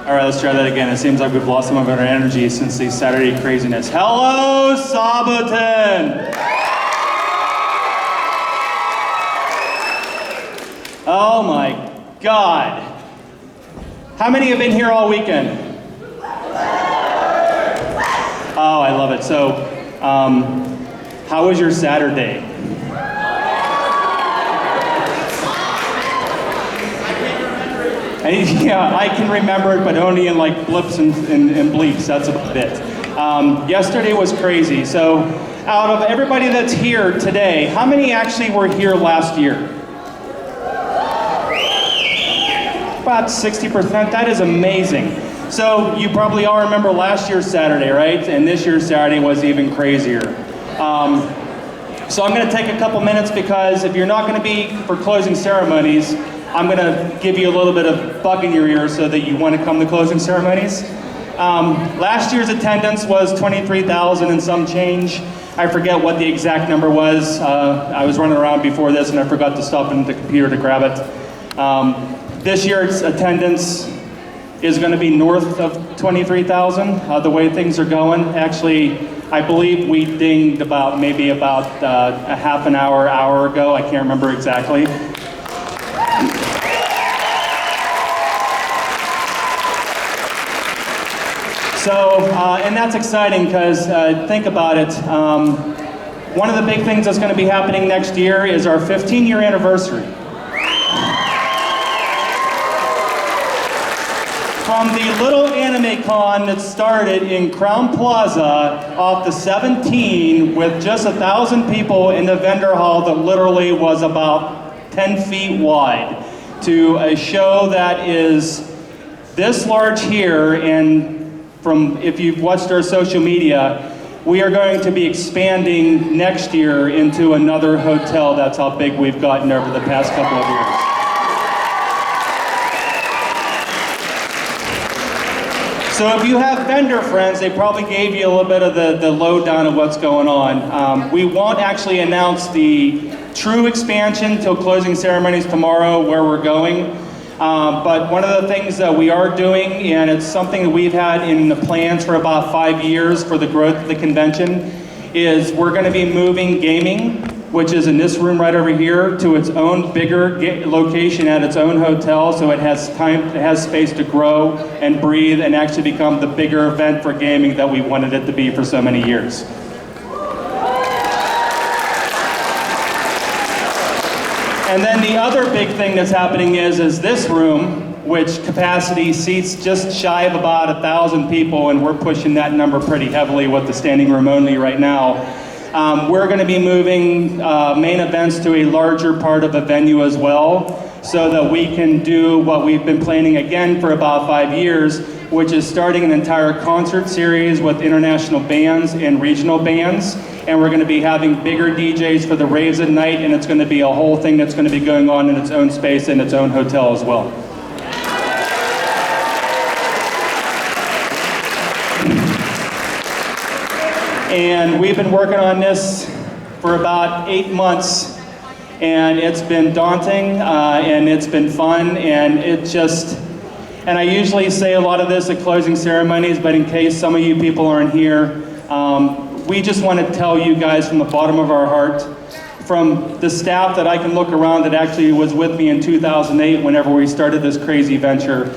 All right, let's try that again. It seems like we've lost some of our energy since the Saturday craziness. Hello, Saboten! Oh my God. How many have been here all weekend? Oh, I love it. So, how was your Saturday? Yeah, I can remember it, but only in like blips and bleeps. That's about it. Yesterday was crazy. So, out of everybody that's here today, how many actually were here last year? About 60%. That is amazing. So, you probably all remember last year's Saturday, right? And this year's Saturday was even crazier. So, I'm going to take a couple minutes because if you're not going to be for closing ceremonies, I'm going to give you a little bit of bug in your ear so that you want to come to closing ceremonies. Last year's attendance was 23,000 and some change. I forget what the exact number was. I was running around before this and I forgot to stop in the computer to grab it. This year's attendance is going to be north of 23,000. The way things are going, actually, I believe we dinged maybe about a half an hour ago. I can't remember exactly. So, and that's exciting because think about it. One of the big things that's going to be happening next year is our 15-year anniversary. From the little anime con that started in Crown Plaza off the 17 with just 1,000 people in the vendor hall that literally was about 10 feet wide to a show that is this large here, and from, if you've watched our social media, we are going to be expanding next year into another hotel. That's how big we've gotten over the past couple of years. So if you have vendor friends, they probably gave you a little bit of the lowdown of what's going on. We won't actually announce the true expansion till closing ceremonies tomorrow where we're going. But one of the things that we are doing, and it's something that we've had in the plans for about 5 years for the growth of the convention, is we're going to be moving gaming, which is in this room right over here, to its own bigger location at its own hotel, so it has time, it has space to grow and breathe and actually become the bigger event for gaming that we wanted it to be for so many years. And then the other big thing that's happening is this room, which capacity seats just shy of about 1,000 people, and we're pushing that number pretty heavily with the standing room only right now. We're going to be moving main events to a larger part of the venue as well, so that we can do what we've been planning again for about 5 years, which is starting an entire concert series with international bands and regional bands. And we're going to be having bigger DJs for the raves at night, and it's going to be a whole thing that's going to be going on in its own space in its own hotel as well. And we've been working on this for about 8 months, and it's been daunting, and it's been fun, and and I usually say a lot of this at closing ceremonies, but in case some of you people aren't here, we just want to tell you guys from the bottom of our heart, from the staff that I can look around that actually was with me in 2008 whenever we started this crazy venture,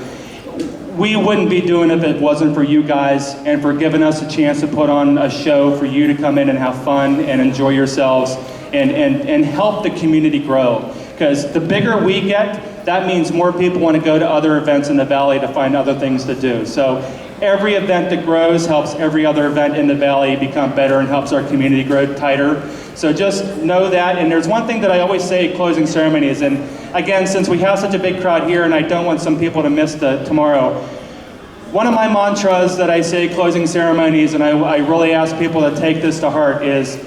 we wouldn't be doing it if it wasn't for you guys and for giving us a chance to put on a show for you to come in and have fun and enjoy yourselves and help the community grow. Because the bigger we get, that means more people want to go to other events in the Valley to find other things to do. So every event that grows helps every other event in the Valley become better and helps our community grow tighter. So just know that. And there's one thing that I always say at closing ceremonies, and again, since we have such a big crowd here and I don't want some people to miss tomorrow, one of my mantras that I say at closing ceremonies, and I really ask people to take this to heart, is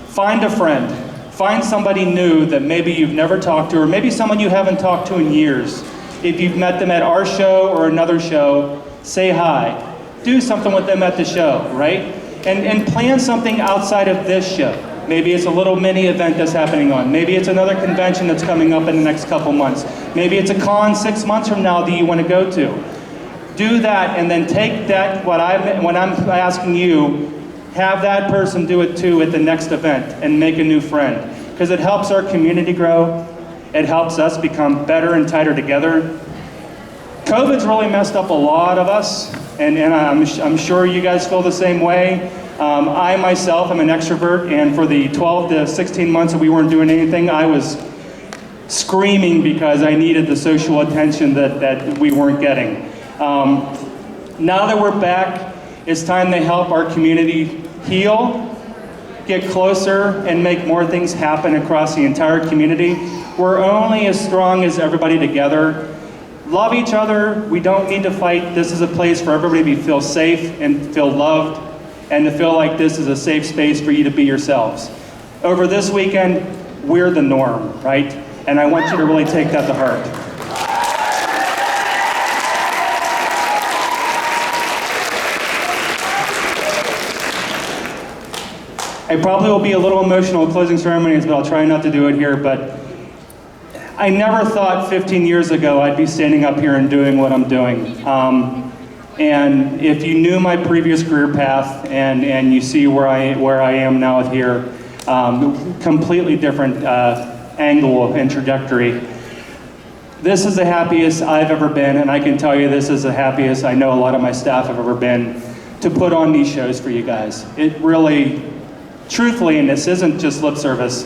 find a friend. Find somebody new that maybe you've never talked to, or maybe someone you haven't talked to in years. If you've met them at our show or another show, say hi. Do something with them at the show, right? And plan something outside of this show. Maybe it's a little mini event that's happening on. Maybe it's another convention that's coming up in the next couple months. Maybe it's a con 6 months from now that you want to go to. Do that, and then take that, when I'm asking you, have that person do it too at the next event and make a new friend. Because it helps our community grow. It helps us become better and tighter together. COVID's really messed up a lot of us, and I'm sure you guys feel the same way. I myself am an extrovert, and for the 12 to 16 months that we weren't doing anything, I was screaming because I needed the social attention that we weren't getting. Now that we're back, it's time to help our community heal, get closer, and make more things happen across the entire community. We're only as strong as everybody together. Love each other. We don't need to fight. This is a place for everybody to feel safe and feel loved, and to feel like this is a safe space for you to be yourselves. Over this weekend, we're the norm, right? And I want you to really take that to heart. I probably will be a little emotional at closing ceremonies, but I'll try not to do it here. But I never thought 15 years ago I'd be standing up here and doing what I'm doing. And if you knew my previous career path and you see where I am now here, completely different angle and trajectory. This is the happiest I've ever been, and I can tell you this is the happiest I know a lot of my staff have ever been, to put on these shows for you guys. It really, truthfully, and this isn't just lip service,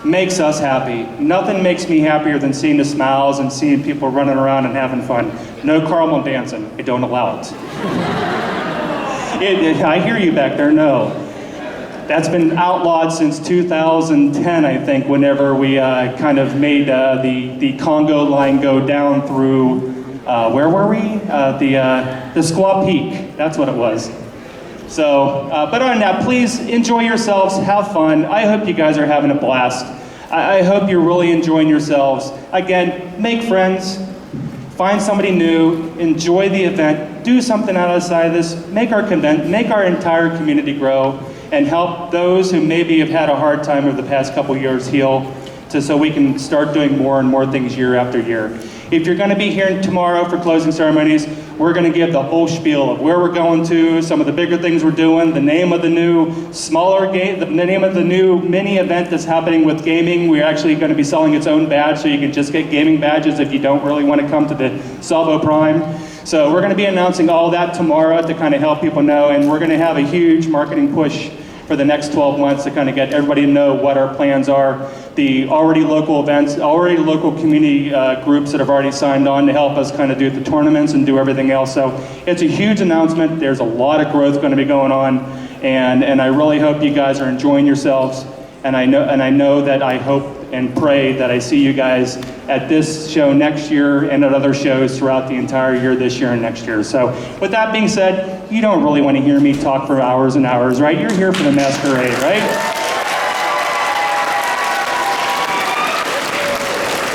makes us happy. Nothing makes me happier than seeing the smiles and seeing people running around and having fun. No caramel dancing, I don't allow it. I hear you back there, no. That's been outlawed since 2010, I think, whenever we kind of made the Congo line go down through, where were we? The Squaw Peak, that's what it was. So, but other than that, please enjoy yourselves, have fun. I hope you guys are having a blast. I hope you're really enjoying yourselves. Again, make friends, find somebody new, enjoy the event, do something outside of this, make our entire community grow, and help those who maybe have had a hard time over the past couple years heal, so we can start doing more and more things year after year. If you're going to be here tomorrow for closing ceremonies, we're going to give the whole spiel of where we're going to, some of the bigger things we're doing, the name of the new smaller game, the name of the new mini event that's happening with gaming. We're actually going to be selling its own badge, so you can just get gaming badges if you don't really want to come to the Salvo Prime. So we're going to be announcing all that tomorrow to kind of help people know, and we're going to have a huge marketing push for the next 12 months to kind of get everybody to know what our plans are. The already local events, already local community groups that have already signed on to help us kind of do the tournaments and do everything else. So it's a huge announcement. There's a lot of growth going to be going on, and I really hope you guys are enjoying yourselves. And I know that I hope and pray that I see you guys at this show next year and at other shows throughout the entire year, this year and next year. So with that being said, you don't really want to hear me talk for hours and hours, right? You're here for the Masquerade, right?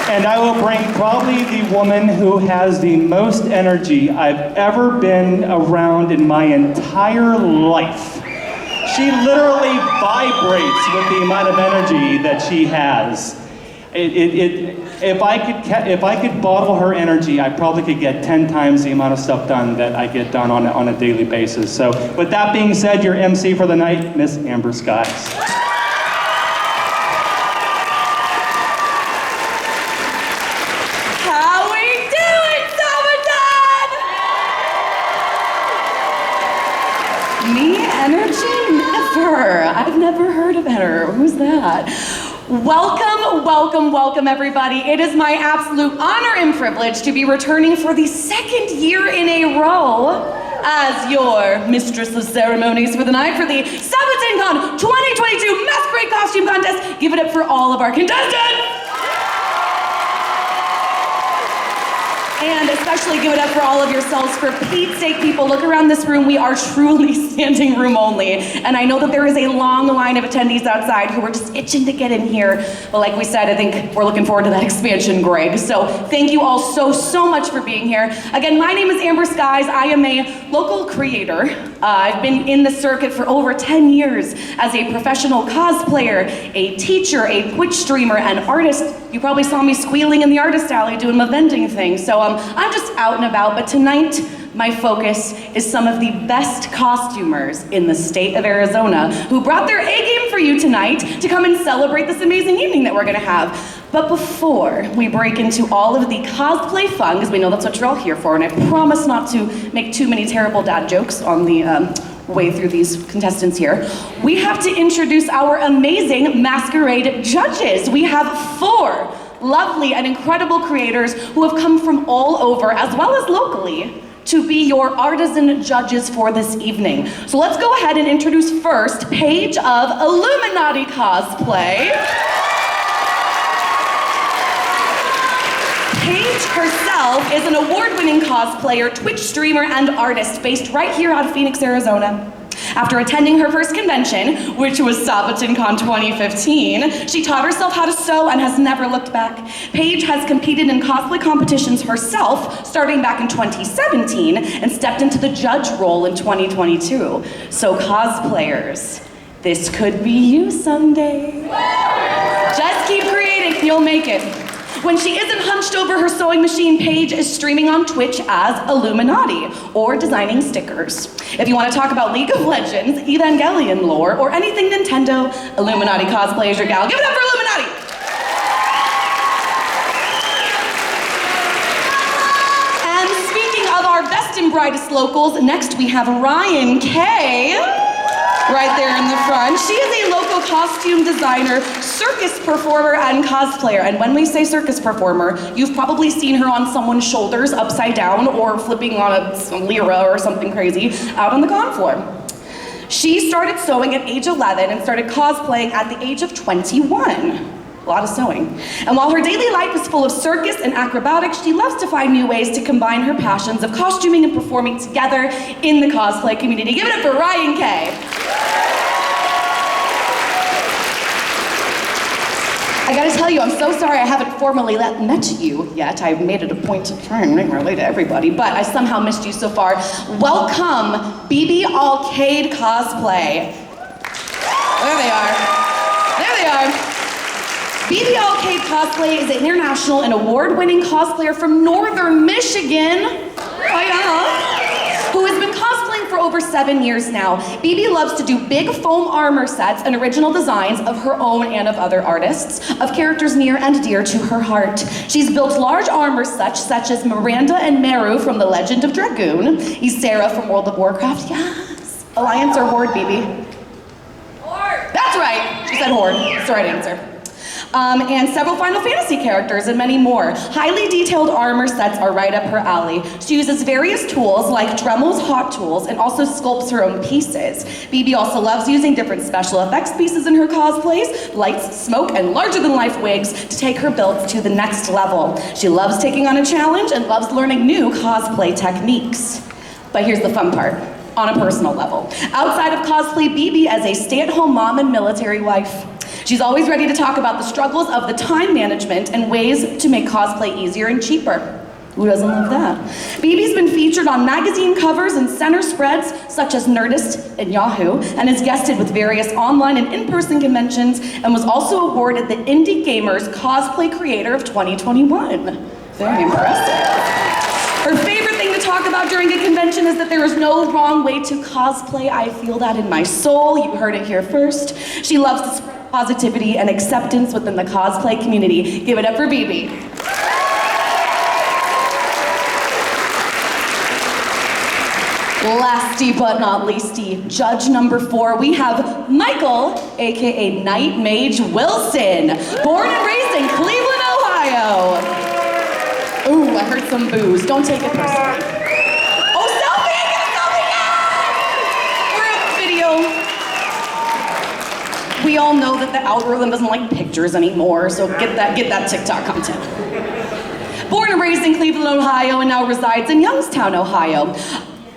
And I will bring probably the woman who has the most energy I've ever been around in my entire life. She literally vibrates with the amount of energy that she has. If I could bottle her energy, I probably could get 10 times the amount of stuff done that I get done on a daily basis. So with that being said, your MC for the night, Miss AmberSkies. I've never heard of her. Who's that? Welcome, welcome, welcome, everybody. It is my absolute honor and privilege to be returning for the second year in a row as your mistress of ceremonies for the night for the Saboten-Con 2022 Masquerade Costume Contest. Give it up for all of our contestants! And especially give it up for all of yourselves. For Pete's sake, people, look around this room. We are truly standing room only. And I know that there is a long line of attendees outside who are just itching to get in here. But like we said, I think we're looking forward to that expansion, Greg. So thank you all so much for being here. Again, my name is AmberSkies. I am a local creator. I've been in the circuit for over 10 years as a professional cosplayer, a teacher, a Twitch streamer, and artist. You probably saw me squealing in the artist alley doing my vending thing. So I'm just out and about, but tonight My focus is some of the best costumers in the state of Arizona who brought their A game for you tonight to come and celebrate this amazing evening that we're gonna have. But before we break into all of the cosplay fun, because we know that's what you're all here for, and I promise not to make too many terrible dad jokes on the way through these contestants here, we have to introduce our amazing Masquerade judges. We have 4 lovely and incredible creators who have come from all over, as well as locally, to be your artisan judges for this evening. So let's go ahead and introduce first Paige of Illuminaughty Cosplay. Paige herself is an award-winning cosplayer, Twitch streamer, and artist based right here out of Phoenix, Arizona. After attending her first convention, which was Saboten-Con 2015, she taught herself how to sew and has never looked back. Paige has competed in cosplay competitions herself, starting back in 2017, and stepped into the judge role in 2022. So cosplayers, this could be you someday. Just keep creating, you'll make it. When she isn't hunched over her sewing machine, Paige is streaming on Twitch as Illuminaughty, or designing stickers. If you want to talk about League of Legends, Evangelion lore, or anything Nintendo, Illuminaughty Cosplay is your gal. Give it up for Illuminaughty! And speaking of our best and brightest locals, next we have Ryann K. Right there in the front. She is a local costume designer, circus performer, and cosplayer. And when we say circus performer, you've probably seen her on someone's shoulders upside down or flipping on a lira or something crazy out on the con floor. She started sewing at age 11 and started cosplaying at the age of 21. A lot of sewing. And while her daily life is full of circus and acrobatics, she loves to find new ways to combine her passions of costuming and performing together in the cosplay community. Give it up for Ryann K. I gotta tell you, I'm so sorry I haven't formally met you yet. I've made it a point to try and relate to everybody, but I somehow missed you so far. Welcome, Bebe Alkaid Cosplay. There they are. There they are. Bebe Alkaid Cosplay is an international and award-winning cosplayer from Northern Michigan, who has been cosplaying for over 7 years now. Bebe loves to do big foam armor sets and original designs of her own and of other artists, of characters near and dear to her heart. She's built large armor such as Miranda and Meru from The Legend of Dragoon, Ysera from World of Warcraft, yes, Alliance or Horde, Bebe? Horde! That's right, she said Horde, that's the right answer. And several Final Fantasy characters and many more. Highly detailed armor sets are right up her alley. She uses various tools like Dremel's Hot Tools and also sculpts her own pieces. Bebe also loves using different special effects pieces in her cosplays, lights, smoke, and larger-than-life wigs to take her builds to the next level. She loves taking on a challenge and loves learning new cosplay techniques. But here's the fun part. On a personal level. Outside of cosplay, Bebe is a stay-at-home mom and military wife. She's always ready to talk about the struggles of the time management and ways to make cosplay easier and cheaper. Who doesn't love that? Bebe's been featured on magazine covers and center spreads such as Nerdist and Yahoo, and has guested with various online and in-person conventions, and was also awarded the Indie Gamer's Cosplay Creator of 2021. Very impressive. Her favorite thing to talk about during a convention is that there is no wrong way to cosplay. I feel that in my soul. You heard it here first. She loves to spread positivity and acceptance within the cosplay community. Give it up for Bebe. Lasty but not leasty, judge number 4, we have Michael, aka Knightmage Wilson, born and raised in Cleveland, Ohio. Ooh, I heard some boos. Don't take it personally. Oh, selfie! Get a selfie! We're in video. We all know that the algorithm doesn't like pictures anymore, so get that TikTok content. Born and raised in Cleveland, Ohio, and now resides in Youngstown, Ohio.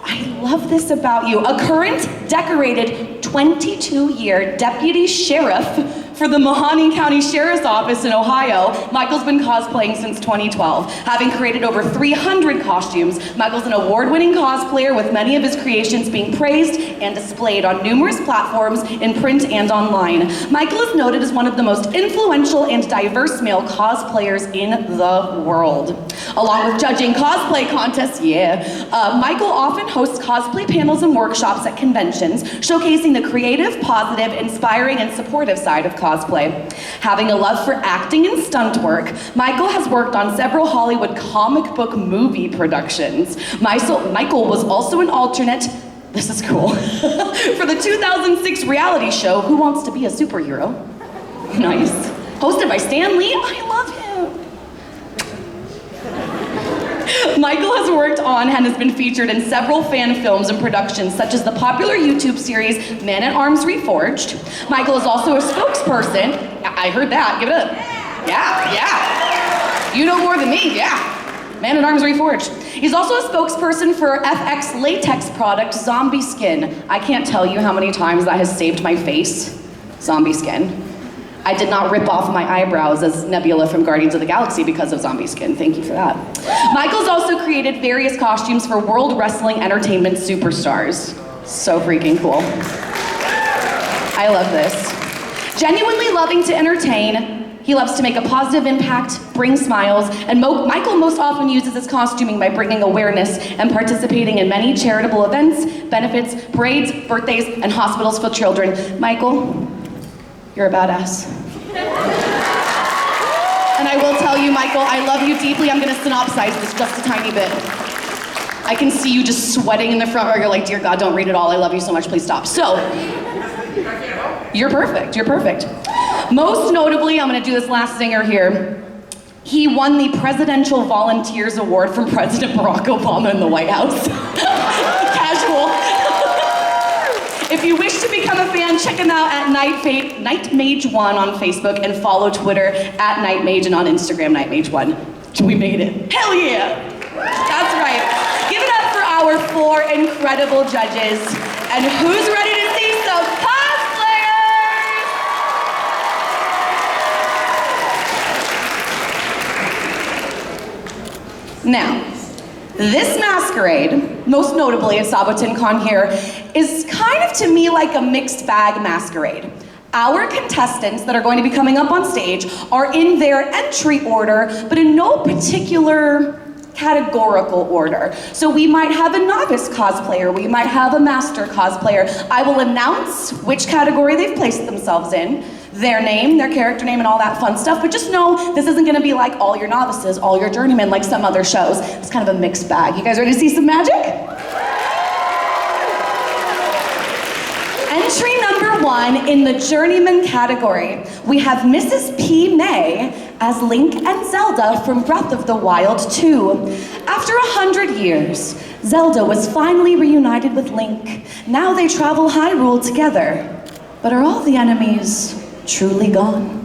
I love this about you. A current decorated 22-year deputy sheriff for the Mahoning County Sheriff's Office in Ohio, Michael's been cosplaying since 2012. Having created over 300 costumes, Michael's an award-winning cosplayer with many of his creations being praised and displayed on numerous platforms in print and online. Michael is noted as one of the most influential and diverse male cosplayers in the world. Along with judging cosplay contests, Michael often hosts cosplay panels and workshops at conventions, showcasing the creative, positive, inspiring, and supportive side of cosplay. Having a love for acting and stunt work, Michael has worked on several Hollywood comic book movie productions. Michael was also an alternate, this is cool, for the 2006 reality show, Who Wants to Be a Superhero? Nice. Hosted by Stan Lee, I love him. Michael has worked on and has been featured in several fan films and productions, such as the popular YouTube series Man-at-Arms Reforged. Michael is also a spokesperson. I heard that, give it up. Yeah. You know more than me, yeah. Man-at-Arms Reforged. He's also a spokesperson for FX latex product, Zombie Skin. I can't tell you how many times that has saved my face. Zombie Skin. I did not rip off my eyebrows as Nebula from Guardians of the Galaxy because of Zombie Skin. Thank you for that. Michael's also created various costumes for World Wrestling Entertainment superstars. So freaking cool. I love this. Genuinely loving to entertain, he loves to make a positive impact, bring smiles, and Michael most often uses his costuming by bringing awareness and participating in many charitable events, benefits, parades, birthdays, and hospitals for children. Michael, you're a badass. And I will tell you, Michael, I love you deeply. I'm gonna synopsize this just a tiny bit. I can see you just sweating in the front row. You're like, dear God, don't read it all. I love you so much, please stop. So, you're perfect, you're perfect. Most notably, I'm gonna do this last zinger here. He won the Presidential Volunteers Award from President Barack Obama in the White House. Casual. If you wish to become a fan, check him out at Knightmage1 on Facebook and follow Twitter at Knightmage and on Instagram, Knightmage1. We made it. Hell yeah! That's right. Give it up for our 4 incredible judges. And who's ready to see some cosplayers? Now, this masquerade, most notably at Saboten-Con here, is kind of to me like a mixed bag masquerade. Our contestants that are going to be coming up on stage are in their entry order, but in no particular categorical order. So we might have a novice cosplayer, we might have a master cosplayer. I will announce which category they've placed themselves in, their name, their character name, and all that fun stuff, but just know this isn't gonna be like all your novices, all your journeymen, like some other shows. It's kind of a mixed bag. You guys ready to see some magic? Entry number 1 in the journeyman category, we have Mrs. P. May as Link and Zelda from Breath of the Wild 2. After 100 years, Zelda was finally reunited with Link. Now they travel Hyrule together. But are all the enemies truly gone?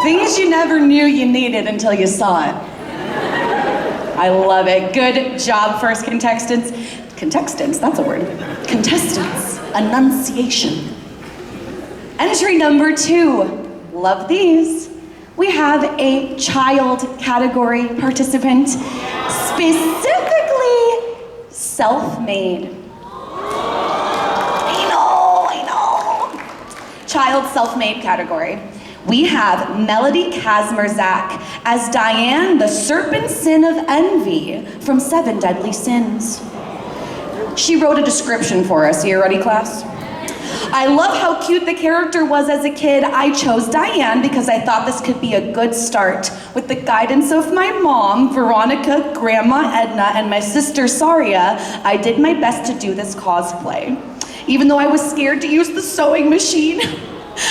Things you never knew you needed until you saw it. I love it. Good job, first contestants. Contestants, that's a word. Contestants, enunciation. Entry number 2, love these. We have a child category participant, specifically self-made. I know. Child self-made category. We have Melody Kazmerzak as Diane, the serpent sin of envy from 7 Deadly Sins. She wrote a description for us. Are you ready, class? I love how cute the character was as a kid. I chose Diane because I thought this could be a good start. With the guidance of my mom, Veronica, Grandma Edna, and my sister Saria, I did my best to do this cosplay. Even though I was scared to use the sewing machine,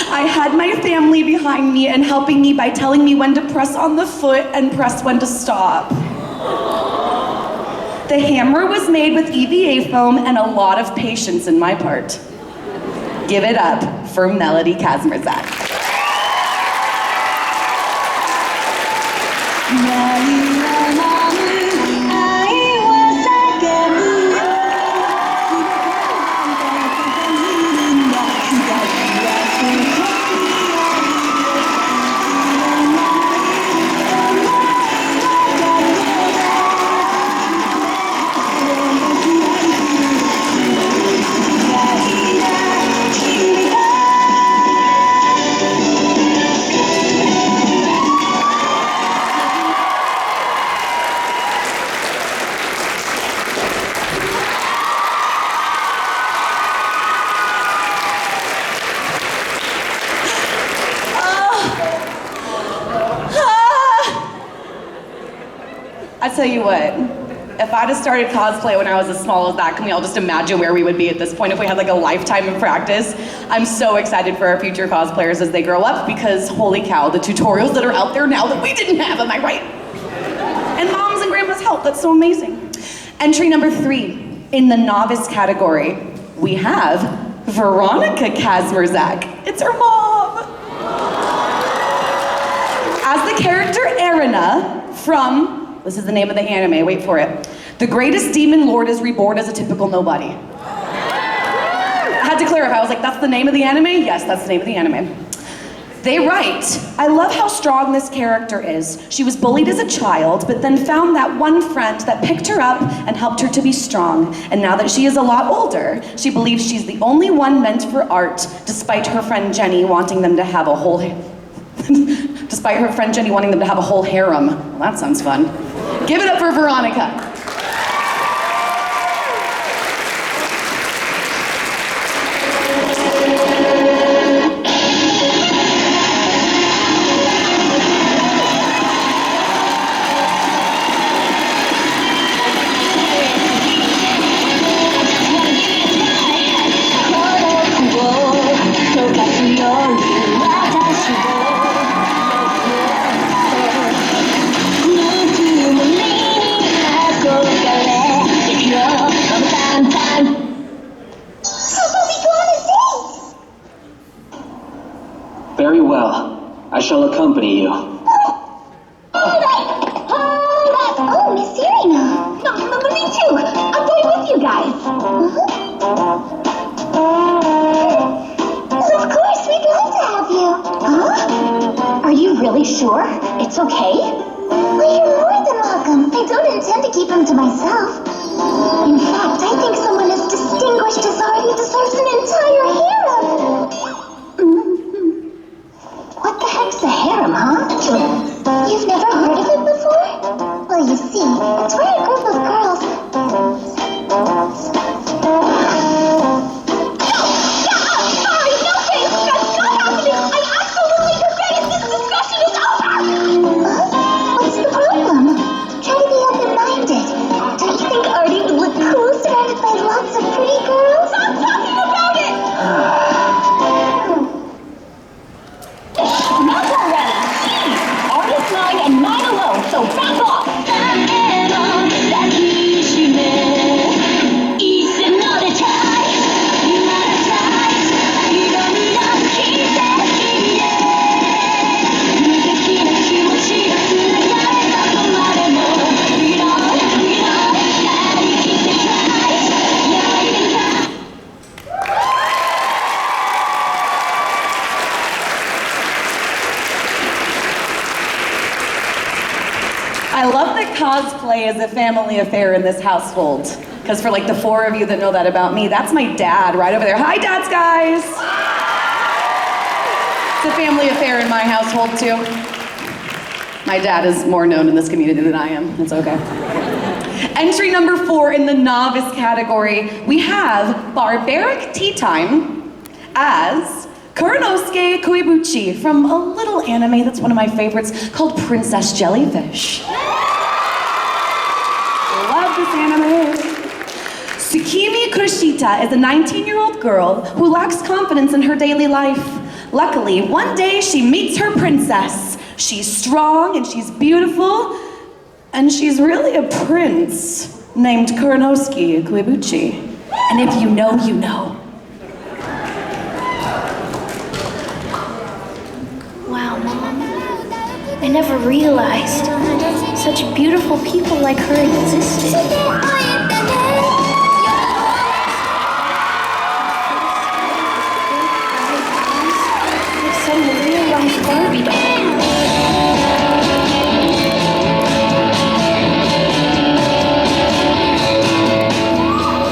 I had my family behind me and helping me by telling me when to press on the foot and press when to stop. The hammer was made with EVA foam and a lot of patience in my part. Give it up for Melody Kazmierzak. I tell you what, if I'd have started cosplay when I was as small as that, can we all just imagine where we would be at this point if we had like a lifetime of practice? I'm so excited for our future cosplayers as they grow up because holy cow, the tutorials that are out there now that we didn't have, am I right? And moms and grandmas help, that's so amazing. Entry number 3, in the novice category, we have Veronica Kazmierzak. It's her mom. As the character Erina from, this is the name of the anime, wait for it. The greatest demon lord is reborn as a typical nobody. I had to clarify, I was like, that's the name of the anime? Yes, that's the name of the anime. They write, I love how strong this character is. She was bullied as a child, but then found that one friend that picked her up and helped her to be strong. And now that she is a lot older, she believes she's the only one meant for art, despite her friend Jenny wanting them to have a whole despite her friend Jenny wanting them to have a whole harem. Well, that sounds fun. Give it up for Veronica. Very well. I shall accompany you. Hold up! Oh, Miss Irina. No, me too. I'm going with you guys. Of course, we'd love to have you. Huh? Are you really sure? It's okay? Well, you're more than welcome. I don't intend to keep him to myself. In fact, I think someone as distinguished as Artie deserves an entire harem. What the heck's a harem, huh? You've never heard of it before? Well, you see, it's where a group of girls... Sorry, no thanks, that's not happening! I absolutely regret it! This discussion is over! What's the problem? Try to be open-minded. Don't you think Artie would look cool surrounded by lots of pretty girls? Stop talking about it! Enough already! Jeez! Artie's mine and mine alone, so back off! I love that cosplay is a family affair in this household. Because for like the 4 of you that know that about me, that's my dad right over there. Hi, dads, guys! It's a family affair in my household, too. My dad is more known in this community than I am. It's okay. Entry number 4 in the novice category, we have Barbaric Tea Time as Kuranosuke Koibuchi from a little anime that's one of my favorites called Princess Jellyfish. Love this anime. Tsukimi Kuroshita is a 19-year-old girl who lacks confidence in her daily life. Luckily, one day she meets her princess. She's strong and she's beautiful, and she's really a prince named Kuranosuke Koibuchi. And if you know, you know. Wow, Mom. I never realized such beautiful people like her existed. Like some real-life Barbie doll.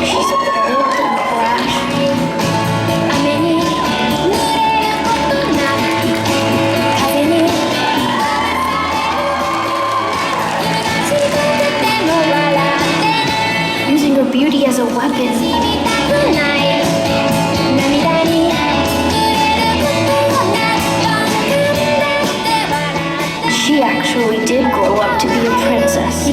She's old and brash. Using her beauty as a weapon. She actually did grow up to be a princess.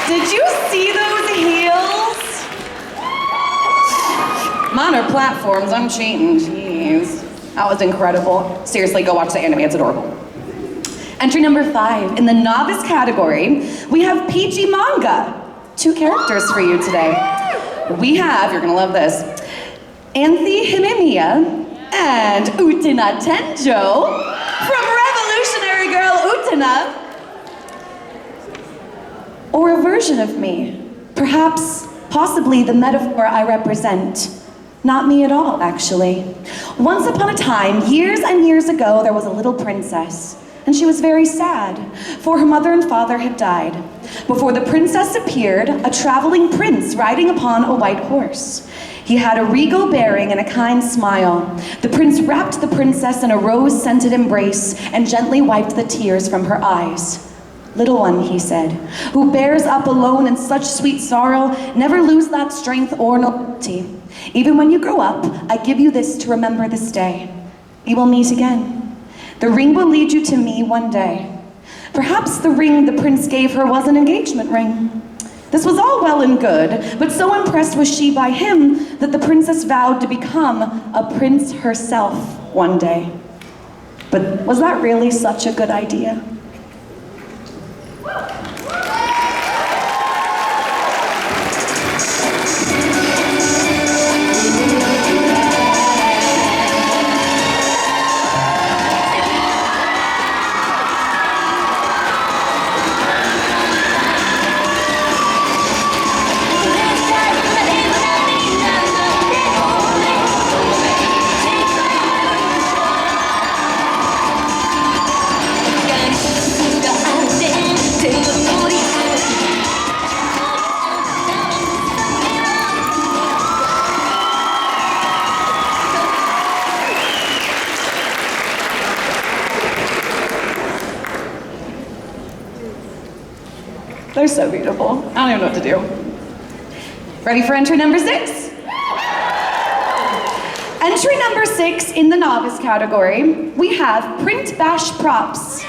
Did you see those heels? Minor platforms, I'm cheating, jeez. That was incredible. Seriously, go watch the anime, it's adorable. Entry number 5, in the novice category, we have PG Manga. 2 characters for you today. We have, you're gonna love this, Anthy Himemiya and Utena Tenjo from Revolutionary Girl Utena. Or a version of me. Perhaps, possibly the metaphor I represent. Not me at all, actually. Once upon a time, years and years ago, there was a little princess. And she was very sad, for her mother and father had died. Before the princess appeared, a traveling prince riding upon a white horse. He had a regal bearing and a kind smile. The prince wrapped the princess in a rose-scented embrace and gently wiped the tears from her eyes. Little one, he said, who bears up alone in such sweet sorrow, never lose that strength or nobility. Even when you grow up, I give you this to remember this day. We will meet again. The ring will lead you to me one day. Perhaps the ring the prince gave her was an engagement ring. This was all well and good, but so impressed was she by him that the princess vowed to become a prince herself one day. But was that really such a good idea? They're so beautiful. I don't even know what to do. Ready for entry number 6? Entry number 6 in the novice category, we have Print Bash Props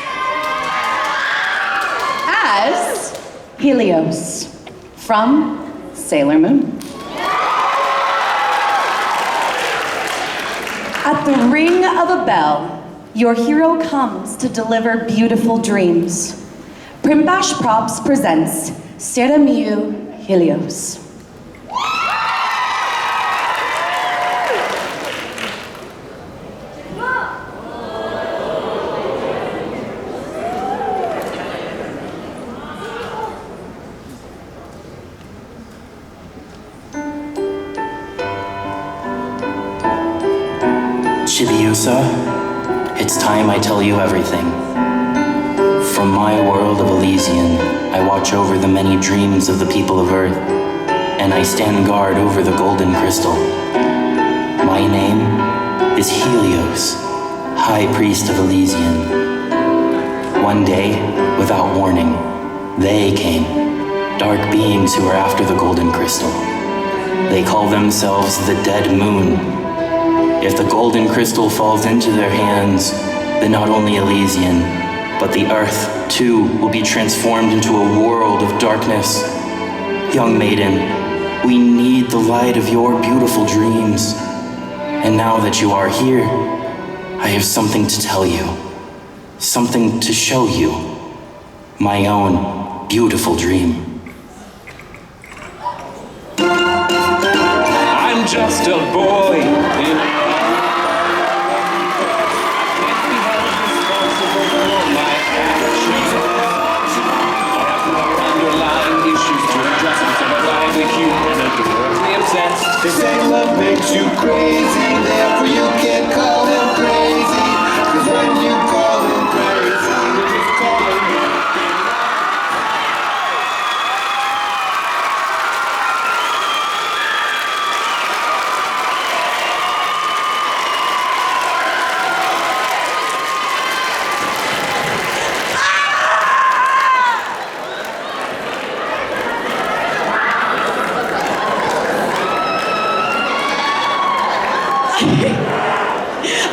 as Helios from Sailor Moon. At the ring of a bell, your hero comes to deliver beautiful dreams. Primbash Props presents Seramiu Helios. Chibiusa, it's time I tell you everything. From my world of Elysian, I watch over the many dreams of the people of Earth, and I stand guard over the golden crystal. My name is Helios, High Priest of Elysian. One day, without warning, they came, dark beings who are after the golden crystal. They call themselves the Dead Moon. If the golden crystal falls into their hands, then not only Elysian, but the earth, too, will be transformed into a world of darkness. Young maiden, we need the light of your beautiful dreams. And now that you are here, I have something to tell you. Something to show you. My own beautiful dream. I'm just a boy in a responsible for my actions. I have more underlying issues to address and sometimes a human adorably obsessed. They say love makes you crazy, therefore you can't call him crazy. Cause when you call him crazy, you're just calling him.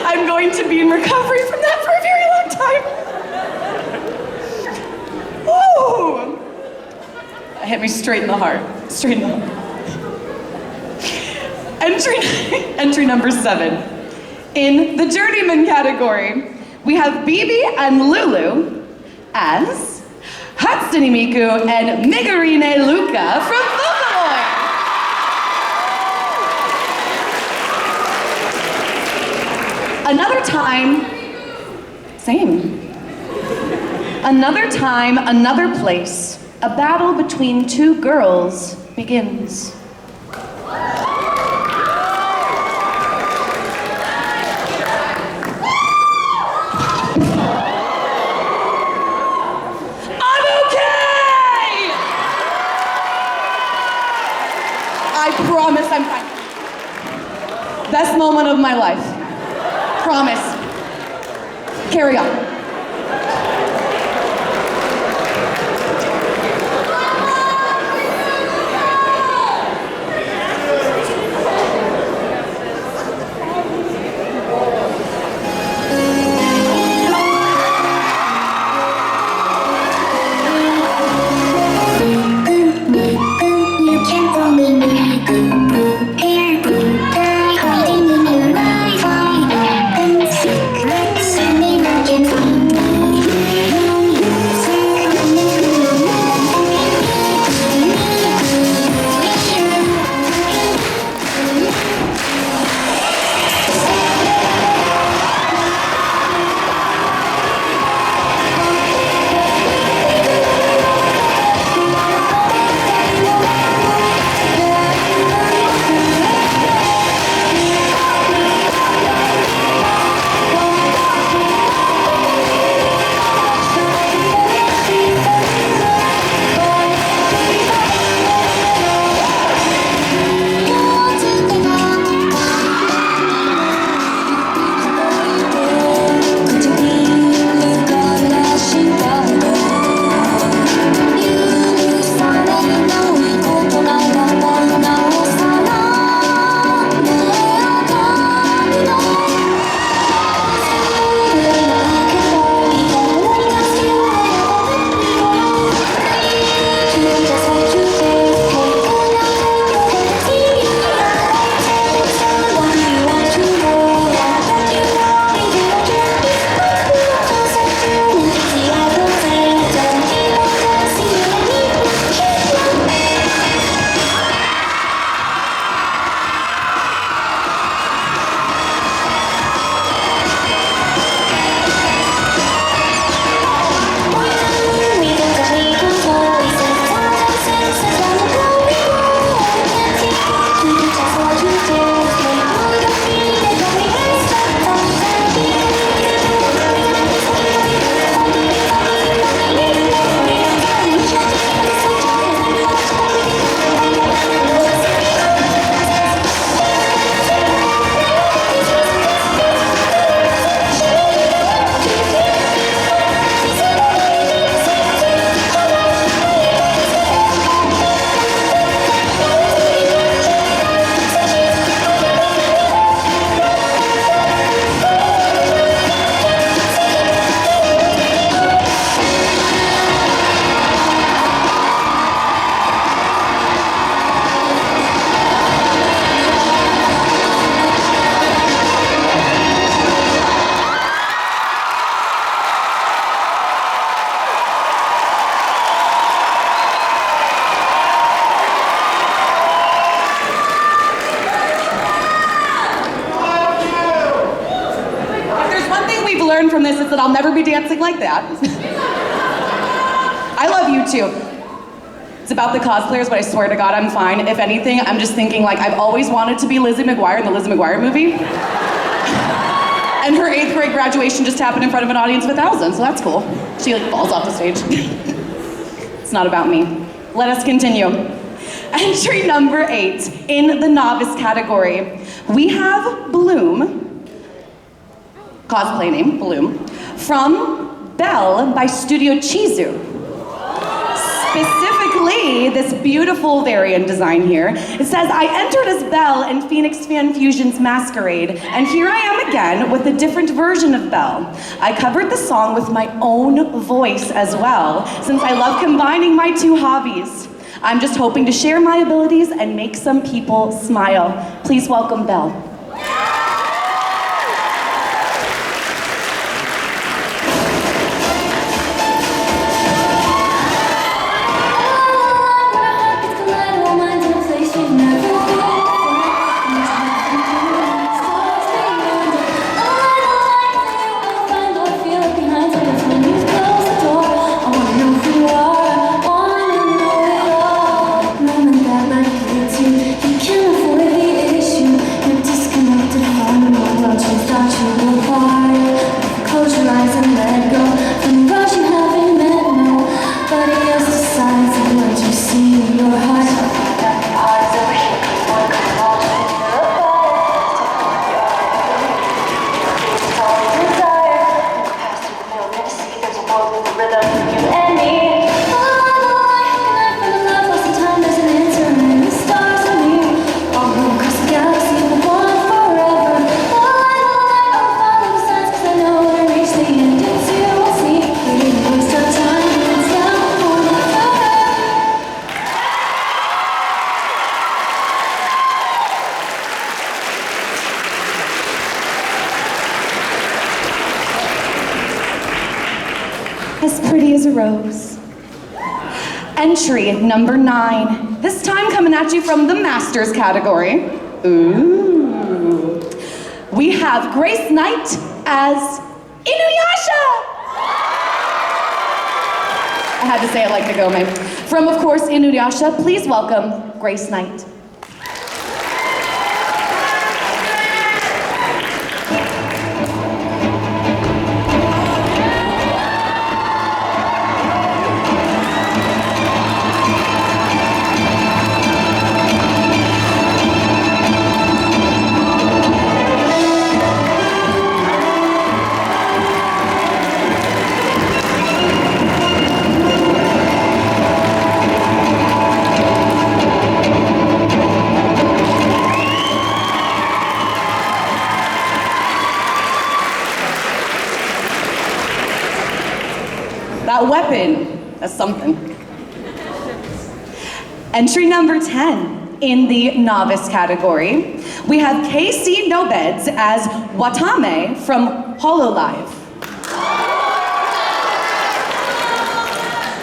I'm going to be in recovery from that for a very long time. Ooh! That hit me straight in the heart. Straight in the heart. Entry number 7. In the Journeyman category, we have Bebe and Lulu as Hatsune Miku and Megurine Luca from Vocaloid. Another time, same. Another time, another place, a battle between two girls begins. I'm okay! I promise I'm fine. Best moment of my life. Promise. Carry on. You can only make boo boo hair boo die hiding in your life. Secrets only you can find. learned from this is that I'll never be dancing like that. I love you too. It's about the cosplayers, but I swear to God, I'm fine. If anything, I'm just thinking like I've always wanted to be Lizzie McGuire in the Lizzie McGuire movie. And her 8th grade graduation just happened in front of an audience of 1,000, so that's cool. She like falls off the stage. It's not about me. Let us continue. Entry number 8 in the novice category. We have Bloom, cosplay name, Bloom, from Belle by Studio Chizu. Specifically, this beautiful variant design here. It says, I entered as Belle in Phoenix Fan Fusion's Masquerade, and here I am again with a different version of Belle. I covered the song with my own voice as well, since I love combining my two hobbies. I'm just hoping to share my abilities and make some people smile. Please welcome Belle. As pretty as a rose. Entry number 9. This time coming at you from the Masters category. Ooh. We have Grace Knight as Inuyasha. I had to say it like Nagome. From, of course, Inuyasha, please welcome Grace Knight. That weapon, that's something. Entry number 10 in the novice category. We have KC Nobeds as Watame from HoloLive.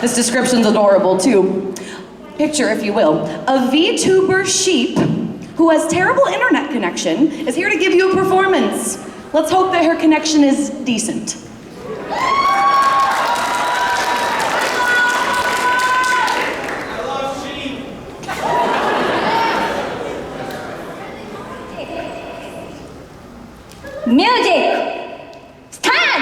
This description's adorable too. Picture, if you will, a VTuber sheep who has terrible internet connection is here to give you a performance. Let's hope that her connection is decent. Music! Start!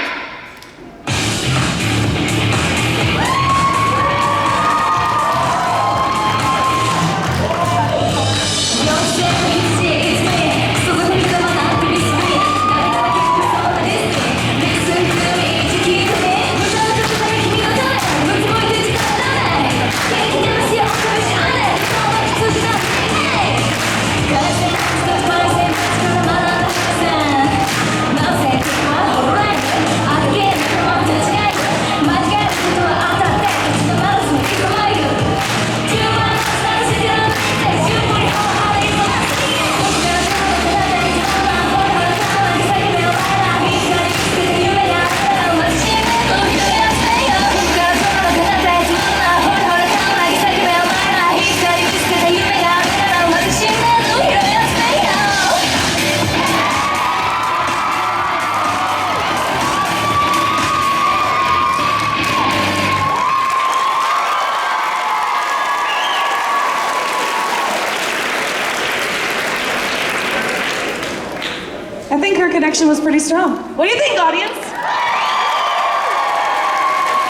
connection was pretty strong. What do you think, audience?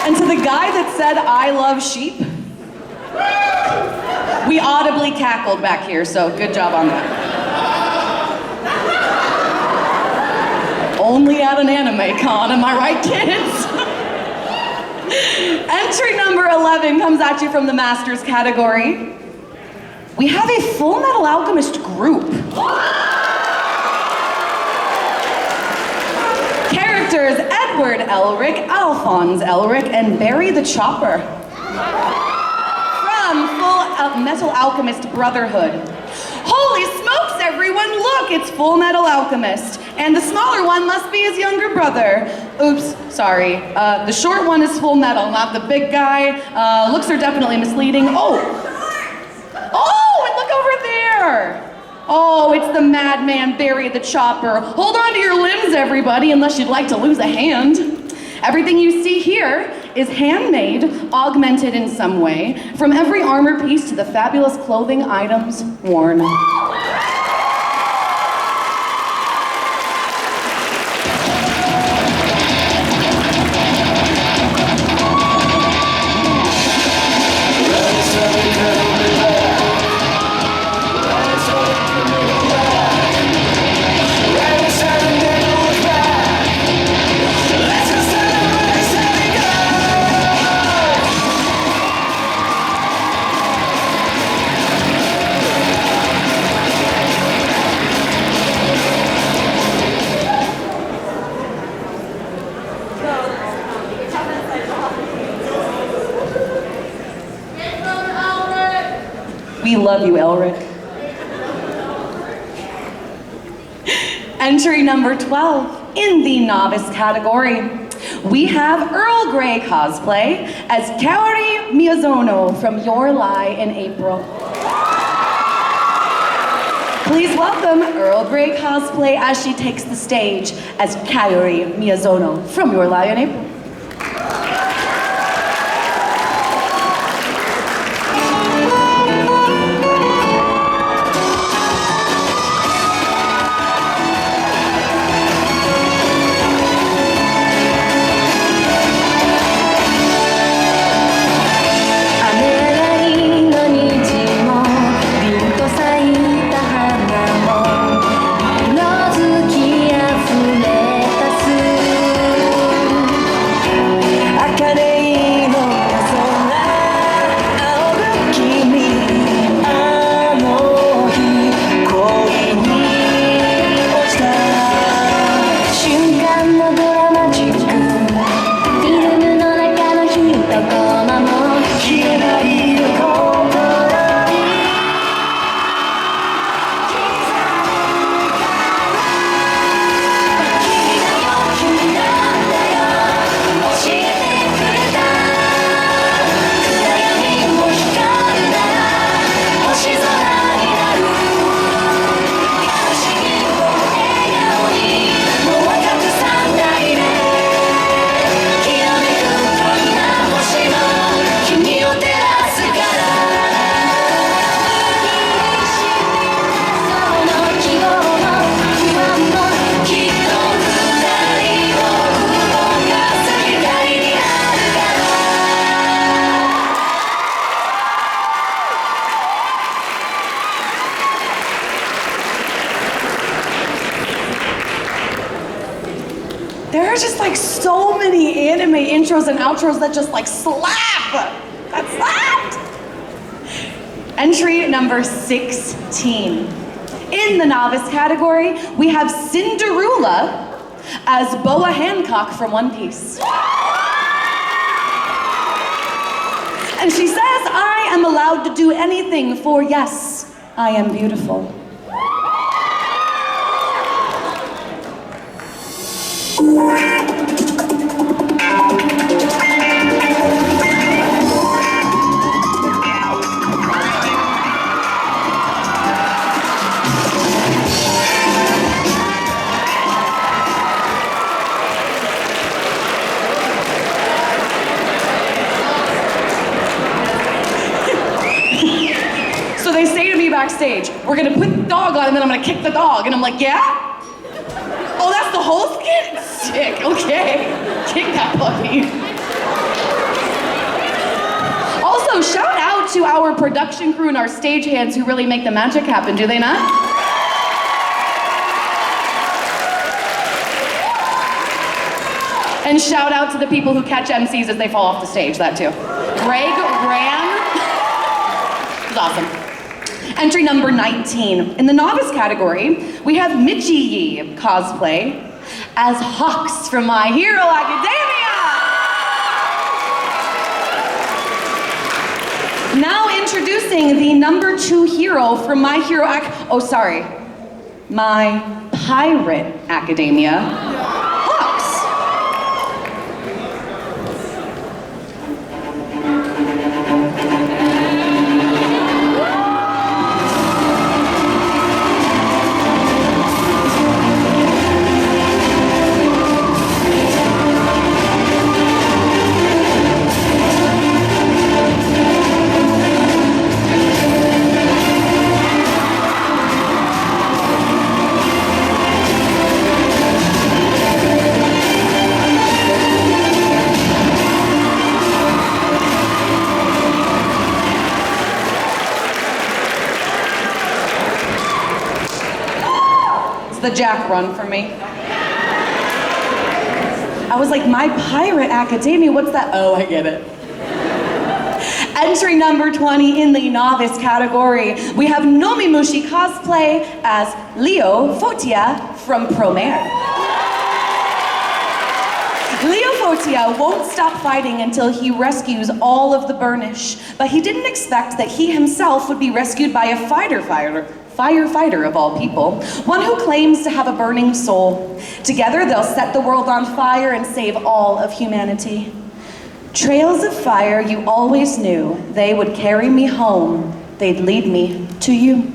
And to the guy that said, I love sheep, we audibly cackled back here, so good job on that. Only at an anime con, am I right, kids? Entry number 11 comes at you from the Masters category. We have a Full Metal Alchemist group. Characters Edward Elric, Alphonse Elric, and Barry the Chopper. From Full Metal Alchemist Brotherhood. Holy smokes, everyone, look, it's Full Metal Alchemist. And the smaller one must be his younger brother. Oops, sorry. The short one is Full Metal, not the big guy. Looks are definitely misleading. Oh, and look over there. Oh, it's the madman Barry the Chopper. Hold on to your limbs, everybody, unless you'd like to lose a hand. Everything you see here is handmade, augmented in some way, from every armor piece to the fabulous clothing items worn. We love you, Elric. Entry number 12 in the novice category. We have Earl Grey cosplay as Kaori Miyazono from Your Lie in April. Please welcome Earl Grey cosplay as she takes the stage as Kaori Miyazono from Your Lie in April. There are just like so many anime intros and outros that just like slap. That slapped. Entry number 16. In the novice category, we have Cinderula as Boa Hancock from One Piece. And she says, I am allowed to do anything for yes, I am beautiful. So they say to me backstage, we're gonna put the dog on and then I'm gonna kick the dog. And I'm like, yeah? Oh, that's host kid? Sick, okay. Kick that puppy. Also, shout out to our production crew and our stagehands who really make the magic happen, do they not? And shout out to the people who catch MCs as they fall off the stage, that too. Greg Ryann is awesome. Entry number 19. In the novice category, we have Mitchie Cosplay as Hawks from My Hero Academia. Now introducing the number 2 hero from My Pirate Academia, Hawks. The Jack run for me. I was like, My Pirate Academia, what's that? Oh, I get it. Entry number 20 in the novice category, we have Nomimushi Cosplay as Leo Fotia from Promare. Leo Fotia won't stop fighting until he rescues all of the Burnish, but he didn't expect that he himself would be rescued by a firefighter of all people, one who claims to have a burning soul. Together, they'll set the world on fire and save all of humanity. Trails of fire, you always knew. They would carry me home. They'd lead me to you.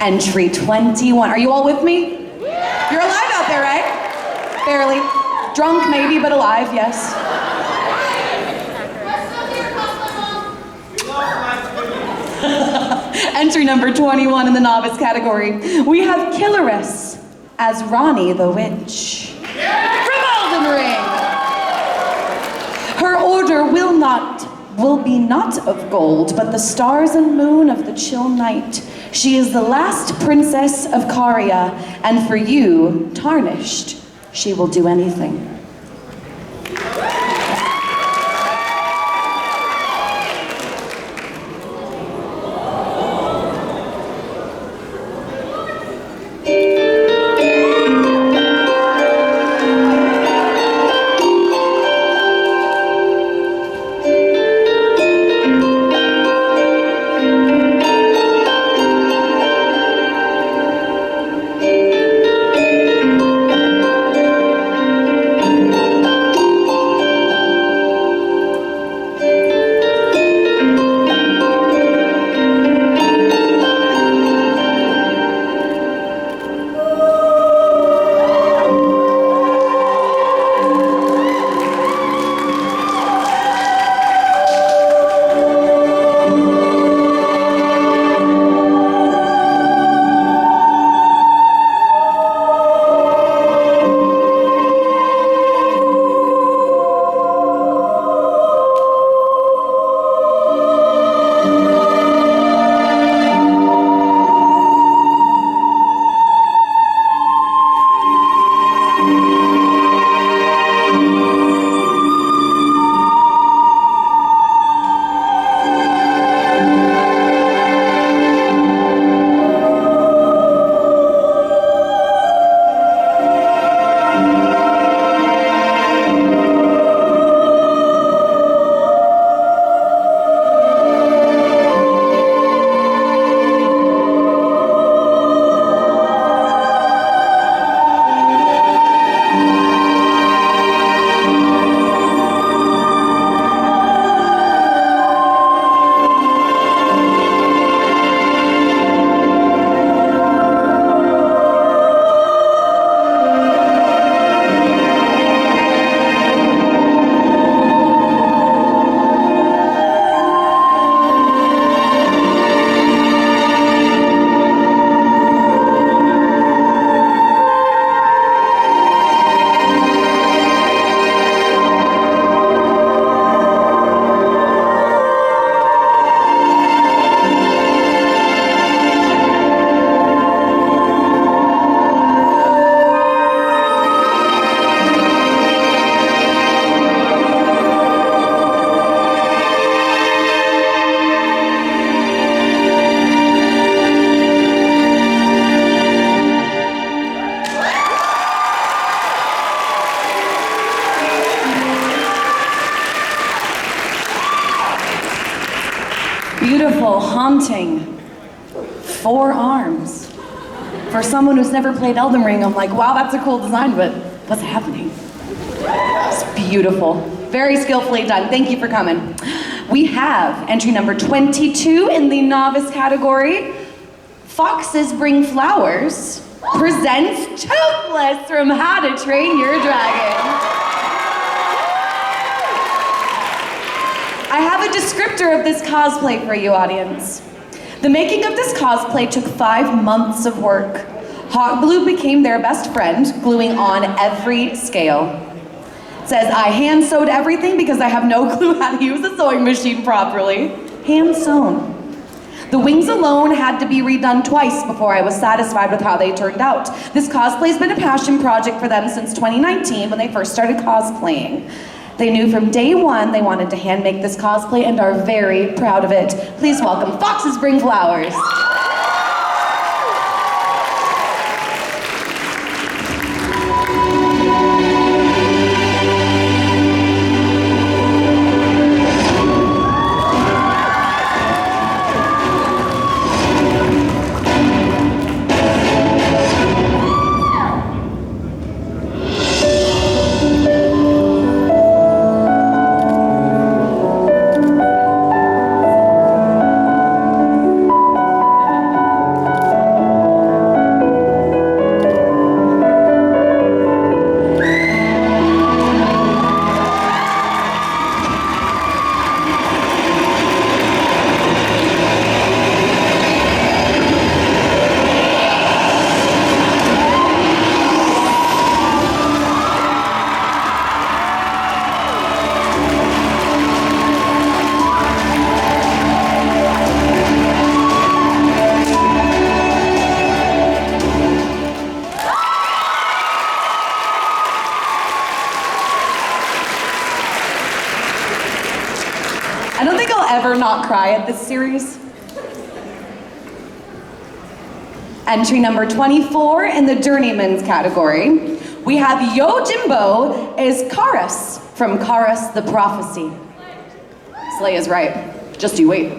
Entry 21. Are you all with me? You're alive out there, right? Barely. Drunk maybe, but alive, yes. Entry number 21 in the novice category. We have Killeress as Ronnie the Witch. From Elden Ring. Her order will be not of gold, but the stars and moon of the chill night. She is the last princess of Caria, and for you, tarnished, she will do anything. Beautiful, haunting, 4 arms. For someone who's never played Elden Ring, I'm like, wow, that's a cool design, but what's happening? It's beautiful. Very skillfully done. Thank you for coming. We have entry number 22 in the novice category. Foxes Bring Flowers presents Toothless from How to Train Your Dragon. I have a descriptor of this cosplay for you, audience. The making of this cosplay took 5 months of work. Hot glue became their best friend, gluing on every scale. It says, I hand sewed everything because I have no clue how to use a sewing machine properly. Hand sewn. The wings alone had to be redone twice before I was satisfied with how they turned out. This cosplay's been a passion project for them since 2019 when they first started cosplaying. They knew from day one they wanted to hand make this cosplay and are very proud of it. Please welcome Foxes Bring Flowers. ever not cry at this series? Entry number 24 in the Journeyman's category, we have Yojimbo as Karas from Karas the Prophecy. Slay is right, just you wait.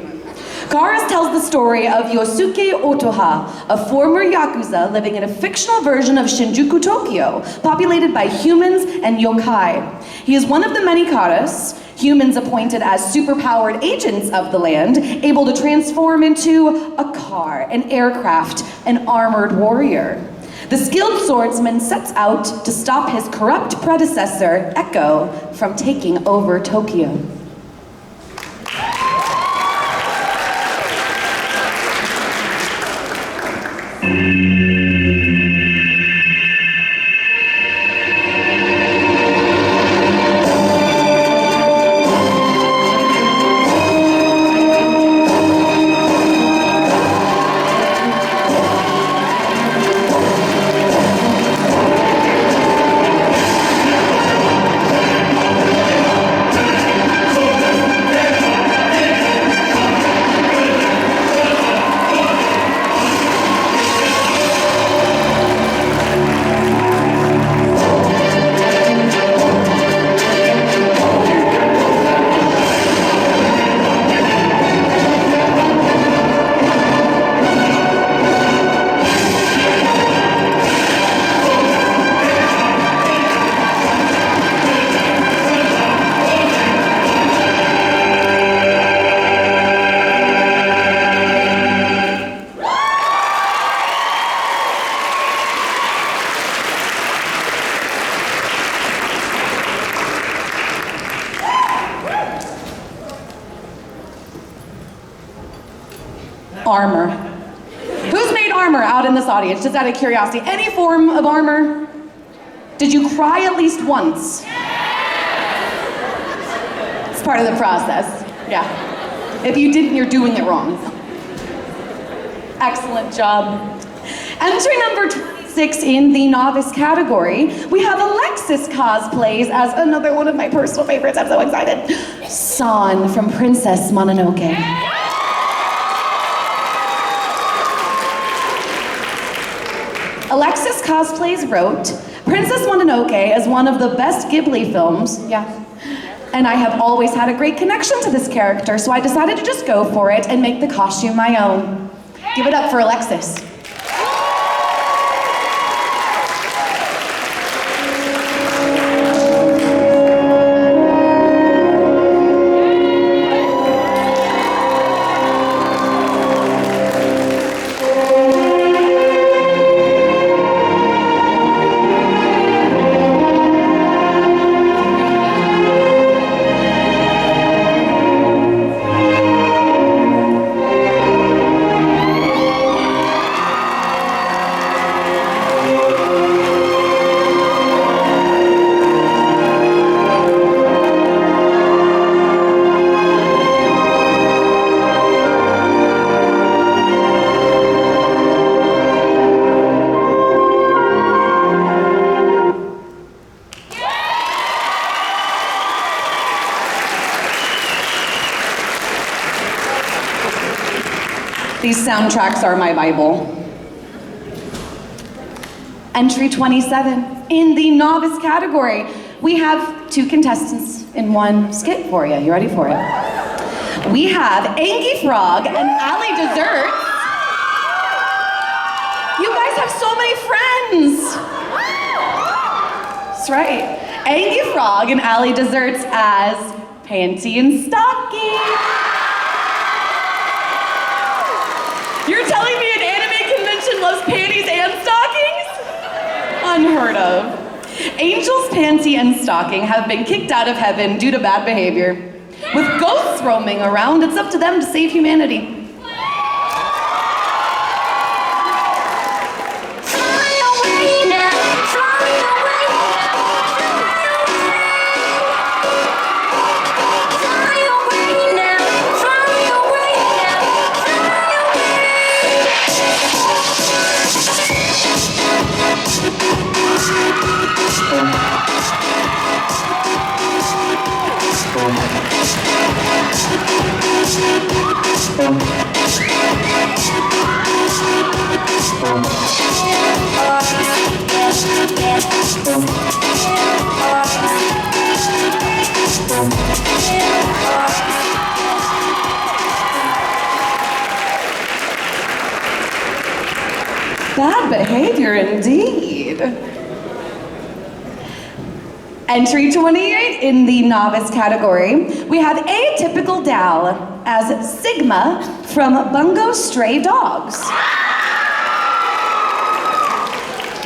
Karas tells the story of Yosuke Otoha, a former Yakuza living in a fictional version of Shinjuku, Tokyo, populated by humans and yokai. He is one of the many Karas, humans appointed as superpowered agents of the land, able to transform into a car, an aircraft, an armored warrior. The skilled swordsman sets out to stop his corrupt predecessor, Echo, from taking over Tokyo. Armor. Who's made armor out in this audience, just out of curiosity? Any form of armor? Did you cry at least once? It's part of the process, yeah. If you didn't, you're doing it wrong. Excellent job. Entry number 26 in the novice category, we have AmberSkiesCosplays as another one of my personal favorites. I'm so excited. San from Princess Mononoke. AmberSkiesCosplays wrote, Princess Mononoke is one of the best Ghibli films, yeah, and I have always had a great connection to this character, so I decided to just go for it and make the costume my own. Give it up for Alexis. These soundtracks are my Bible. Entry 27. In the novice category, we have 2 contestants in one skit for you. You ready for it? We have Angie Frog and Allie Desserts. You guys have so many friends. That's right. Angie Frog and Allie Desserts as Panty and Stocking. You're telling me an anime convention loves panties and stockings? Unheard of. Angel's Panty and Stocking have been kicked out of heaven due to bad behavior. With ghosts roaming around, it's up to them to save humanity. Bad behavior indeed. Entry 28 in the novice category, we have Atypical Dal as Sigma from Bungo Stray Dogs.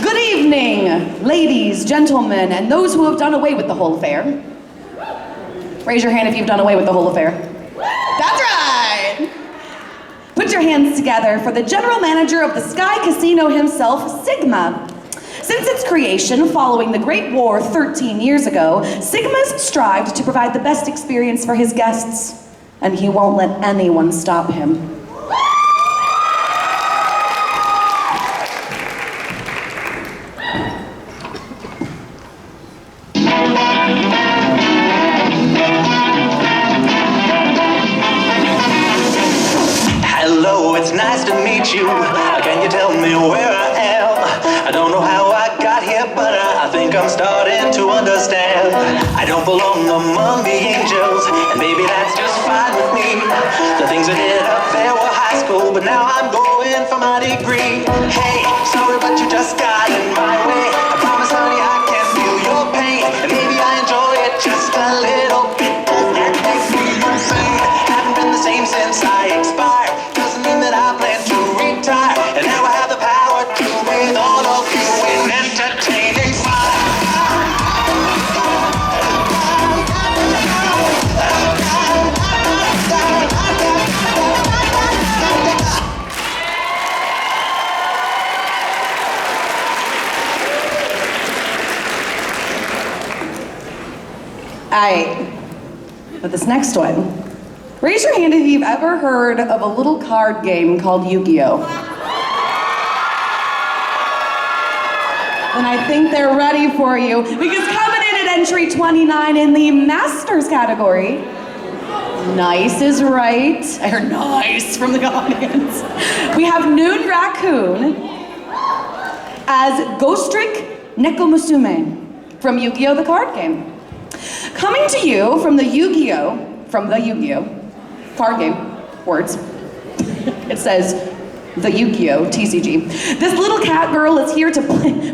Good evening, ladies, gentlemen, and those who have done away with the whole affair. Raise your hand if you've done away with the whole affair. That's right! Put your hands together for the general manager of the Sky Casino himself, Sigma. Since its creation, following the Great War 13 years ago, Sigma's strived to provide the best experience for his guests, and he won't let anyone stop him. Hello, it's nice to meet you. Can you tell me where I am? I don't know how I got here, but I think I'm starting to understand. I don't belong among the angels, and maybe that's just fine with me. The things I did up there were high school, but now I'm going for my degree. Hey, sorry, but you just got in my way. I promise, honey, I can feel your pain, and maybe I enjoy it just a little bit. That makes me insane. Haven't been the same since I expired. Doesn't mean that I plan to retire, and now I have the power to with all of you in entertaining fire. Alright, but this next one. Raise your hand if you've ever heard of a little card game called Yu-Gi-Oh! And I think they're ready for you, because coming in at entry 29 in the Masters category, nice is right. I heard nice from the audience. We have Noon Raccoon as Ghostrick Nekomusume from Yu-Gi-Oh! The card game. Coming to you from the Yu-Gi-Oh! Card game, words. It says the Yu-Gi-Oh! TCG. This little cat girl is here to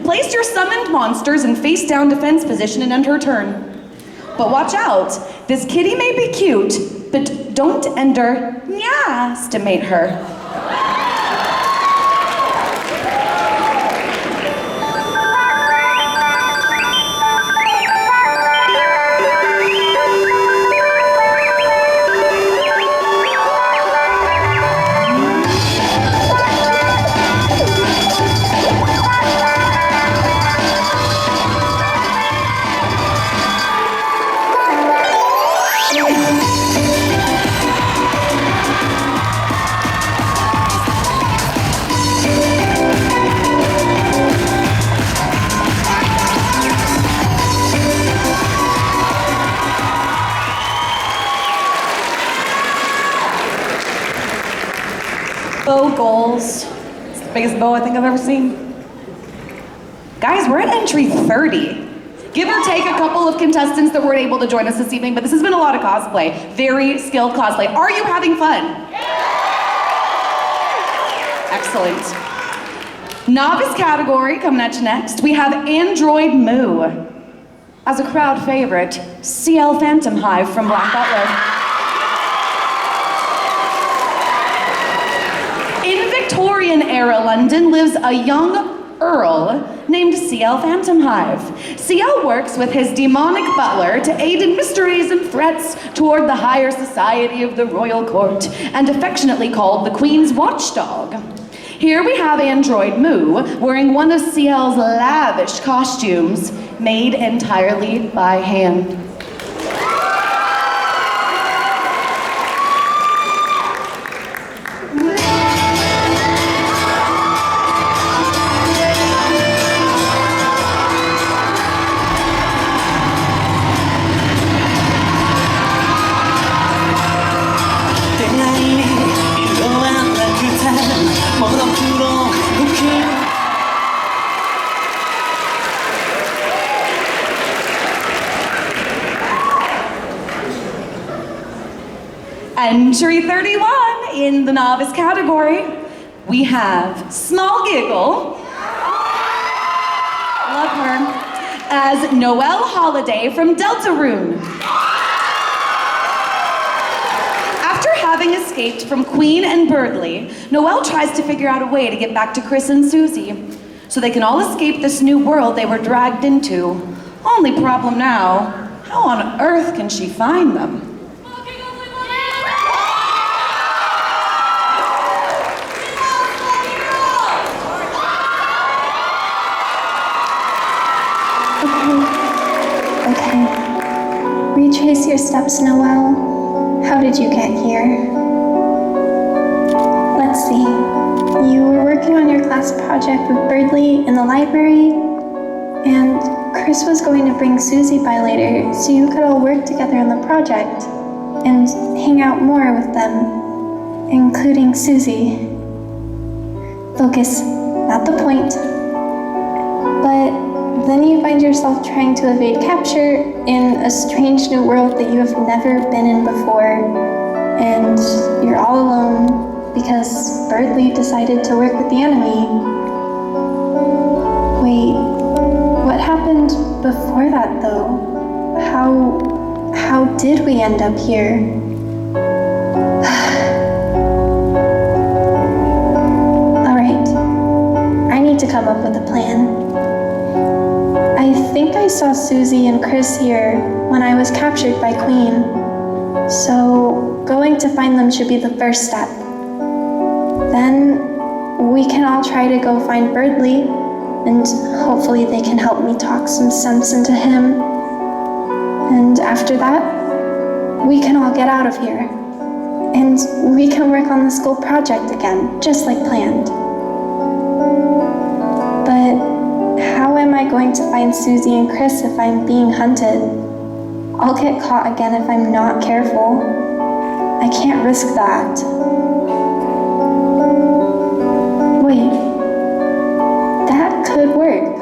place your summoned monsters in face-down defense position and end her turn. But watch out, this kitty may be cute, but don't underestimate her. Bow goals. It's the biggest bow I think I've ever seen. Guys, we're at entry 30. Give or take a couple of contestants that weren't able to join us this evening, but this has been a lot of cosplay. Very skilled cosplay. Are you having fun? Excellent. Novice category coming at you next. We have Android Moo. As a crowd favorite, CL Phantom Hive from Black Butler. In Victorian era London lives a young Earl named CL Phantom Hive. CL works with his demonic butler to aid in mysteries and threats toward the higher society of the royal court, and affectionately called the Queen's watchdog. Here we have Android Moo wearing one of CL's lavish costumes made entirely by hand. Entry 31 in the novice category. we have Small Giggle, love her, as Noelle Holiday from Deltarune. After having escaped from Queen and Birdly, Noelle tries to figure out a way to get back to Chris and Susie so they can all escape this new world they were dragged into. Only problem now, how on earth can she find them? Okay. Retrace your steps, Noelle. How did you get here? Let's see. You were working on your class project with Birdly in the library, and Chris was going to bring Susie by later so you could all work together on the project and hang out more with them, including Susie. Focus, not the point. But then you find yourself trying to evade capture in a strange new world that you have never been in before, and you're all alone because Birdly decided to work with the enemy. Wait, what happened before that though? How did we end up here? Alright, I need to come up with a plan. I think I saw Susie and Chris here when I was captured by Queen, so going to find them should be the first step. Then we can all try to go find Birdly, and hopefully they can help me talk some sense into him. And after that, we can all get out of here, and we can work on the school project again, just like planned. But how am I going to find Susie and Chris if I'm being hunted? I'll get caught again if I'm not careful. I can't risk that. Wait, that could work.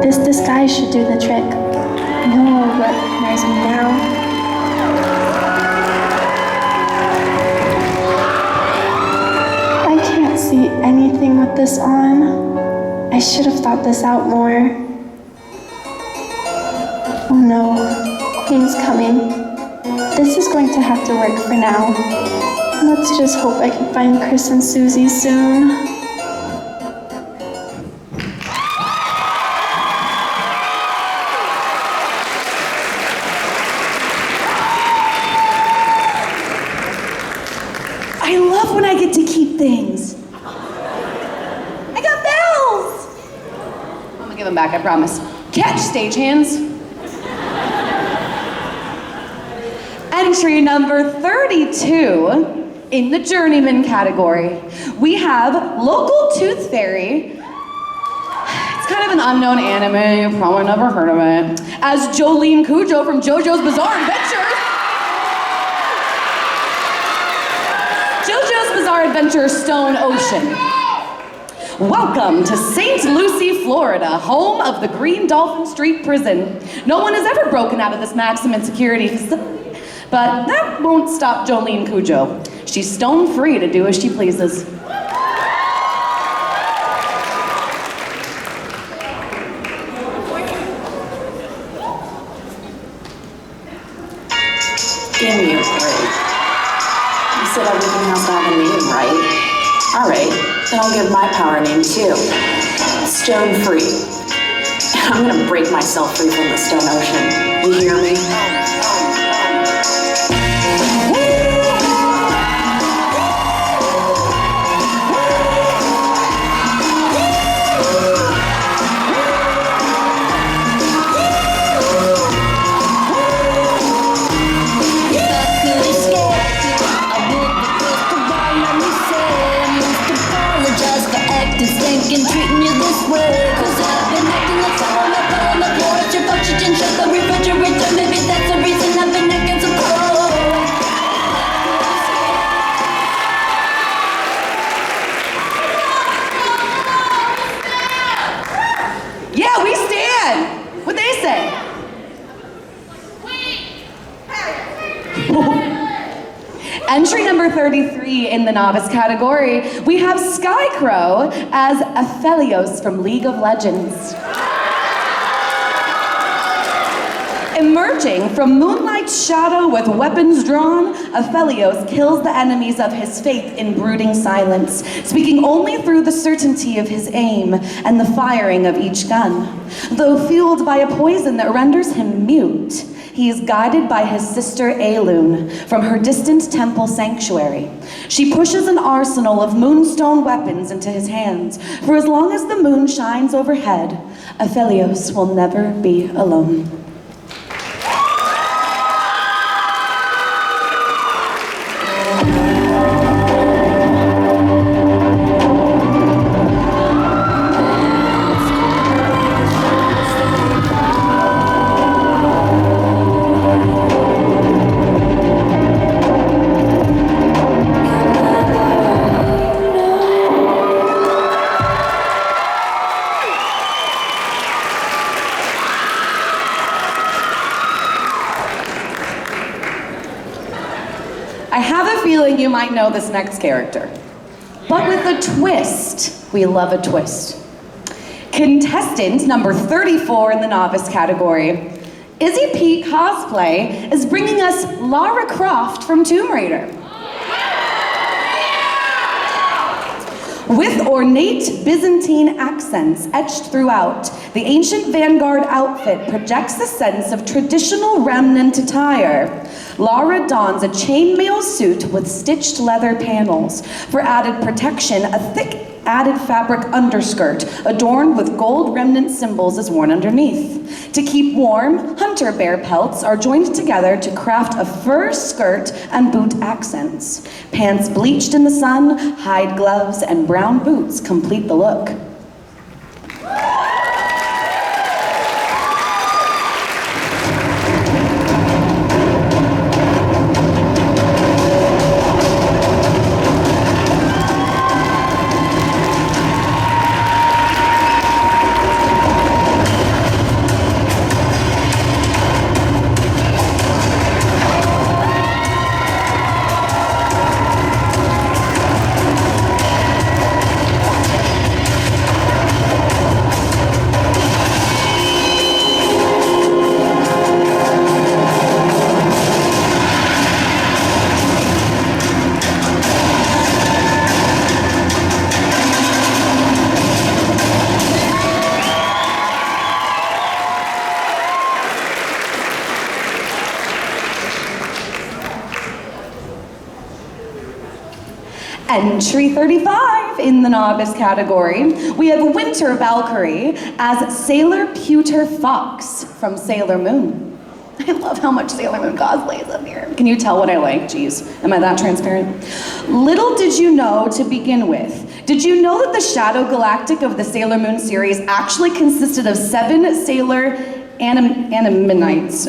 This disguise should do the trick. No one will recognize me now. I can't see anything with this on. I should have thought this out more. Oh no, Queen's coming. This is going to have to work for now. Let's just hope I can find Chris and Susie soon. I love when I get to keep things. I got bells! I'm gonna give them back, I promise. Catch, stagehands. Entry number 32 in the Journeyman category. We have Local Tooth Fairy. It's kind of an unknown anime, you've probably never heard of it. As Jolene Cujo from JoJo's Bizarre Adventure. JoJo's Bizarre Adventure Stone Ocean. Welcome to St. Lucie, Florida, home of the Green Dolphin Street Prison. No one has ever broken out of this maximum security facility, but that won't stop Jolene Cujo. She's stone free to do as she pleases. Give me a break. You said everything has to have a name, right? All right, then I'll give my power name too. Stone free. And I'm gonna break myself free from the stone ocean. You hear me? Treating you this way, 'cause I've been acting like someone up on the floor. It's your function, shut the refrigerator, maybe that's a Entry number 33 in the novice category, we have Skycrow as Aphelios from League of Legends. Emerging from Moonlight's shadow with weapons drawn, Aphelios kills the enemies of his faith in brooding silence, speaking only through the certainty of his aim and the firing of each gun. Though fueled by a poison that renders him mute, he is guided by his sister Elune from her distant temple sanctuary. She pushes an arsenal of moonstone weapons into his hands. For as long as the moon shines overhead, Aphelios will never be alone. I have a feeling you might know this next character, but with a twist. We love a twist. Contestant number 34 in the novice category, Izzy P Cosplay is bringing us Lara Croft from Tomb Raider. With ornate Byzantine accents etched throughout, the ancient vanguard outfit projects a sense of traditional remnant attire. Lara dons a chainmail suit with stitched leather panels. For added protection, a thick added fabric underskirt adorned with gold remnant symbols is worn underneath. To keep warm, hunter bear pelts are joined together to craft a fur skirt and boot accents. Pants bleached in the sun, hide gloves, and brown boots complete the look. Entry 35 in the novice category, we have Winter Valkyrie as Sailor Pewter Fox from Sailor Moon. I love how much Sailor Moon cosplay is up here. Can you tell what I like? Jeez, am I that transparent? Little did you know to begin with. Did you know that the Shadow Galactic of the Sailor Moon series actually consisted of 7 sailor anemones?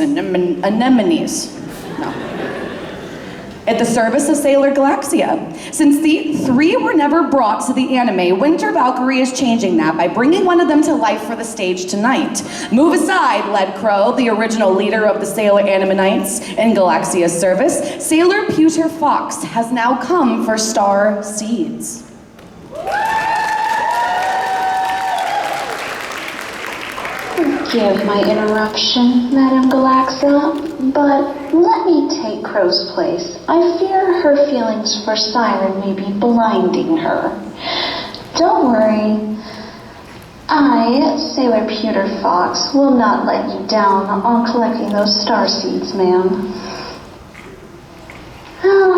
No. At the service of Sailor Galaxia. Since the 3 were never brought to the anime, Winter Valkyrie is changing that by bringing one of them to life for the stage tonight. Move aside, Led Crow, the original leader of the Sailor Anemonites in Galaxia's service. Sailor Pewter Fox has now come for Star Seeds. Forgive my interruption, Madame Galaxia, but let me take Crow's place. I fear her feelings for Siren may be blinding her. Don't worry. I, Sailor Pewter Fox, will not let you down on collecting those star seeds, ma'am. Well,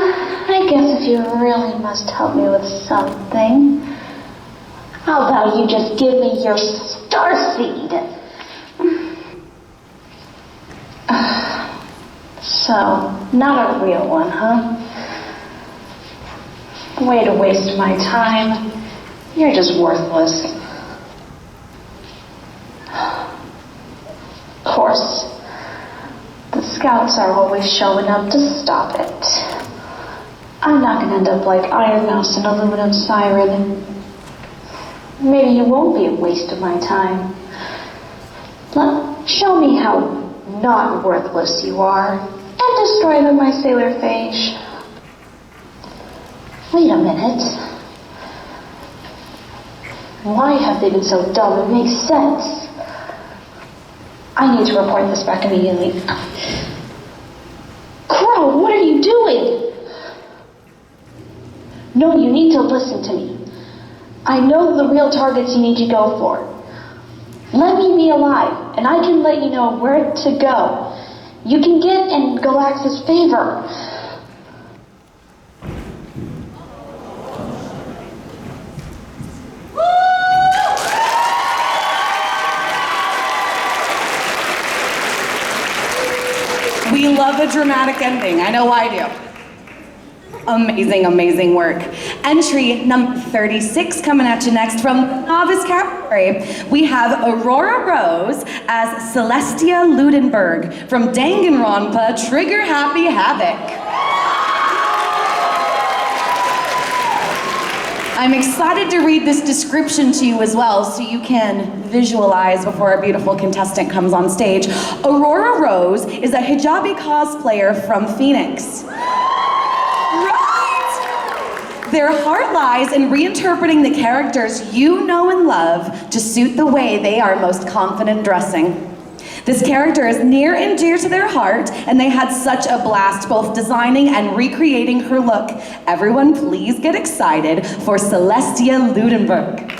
I guess if you really must help me with something, how about you just give me your star seed? So, not a real one, huh? Way to waste my time. You're just worthless. Of course, the scouts are always showing up to stop it. I'm not gonna end up like Iron Mouse and Aluminum Siren. Maybe it won't be a waste of my time. Show me how not worthless you are, and destroy them, my Sailor Phage. Wait a minute. Why have they been so dumb? It makes sense. I need to report this back immediately. Crow, what are you doing? No, you need to listen to me. I know the real targets you need to go for. Let me be alive, and I can let you know where to go. You can get in Galax's favor. We love a dramatic ending. I know I do. Amazing, amazing work. Entry number 36 coming at you next from Novice category. We have Aurora Rose as Celestia Ludenberg from Danganronpa Trigger Happy Havoc. I'm excited to read this description to you as well so you can visualize before our beautiful contestant comes on stage. Aurora Rose is a hijabi cosplayer from Phoenix. Right? Their heart lies in reinterpreting the characters you know and love to suit the way they are most confident dressing. This character is near and dear to their heart, and they had such a blast both designing and recreating her look. Everyone please get excited for Celestia Ludenberg.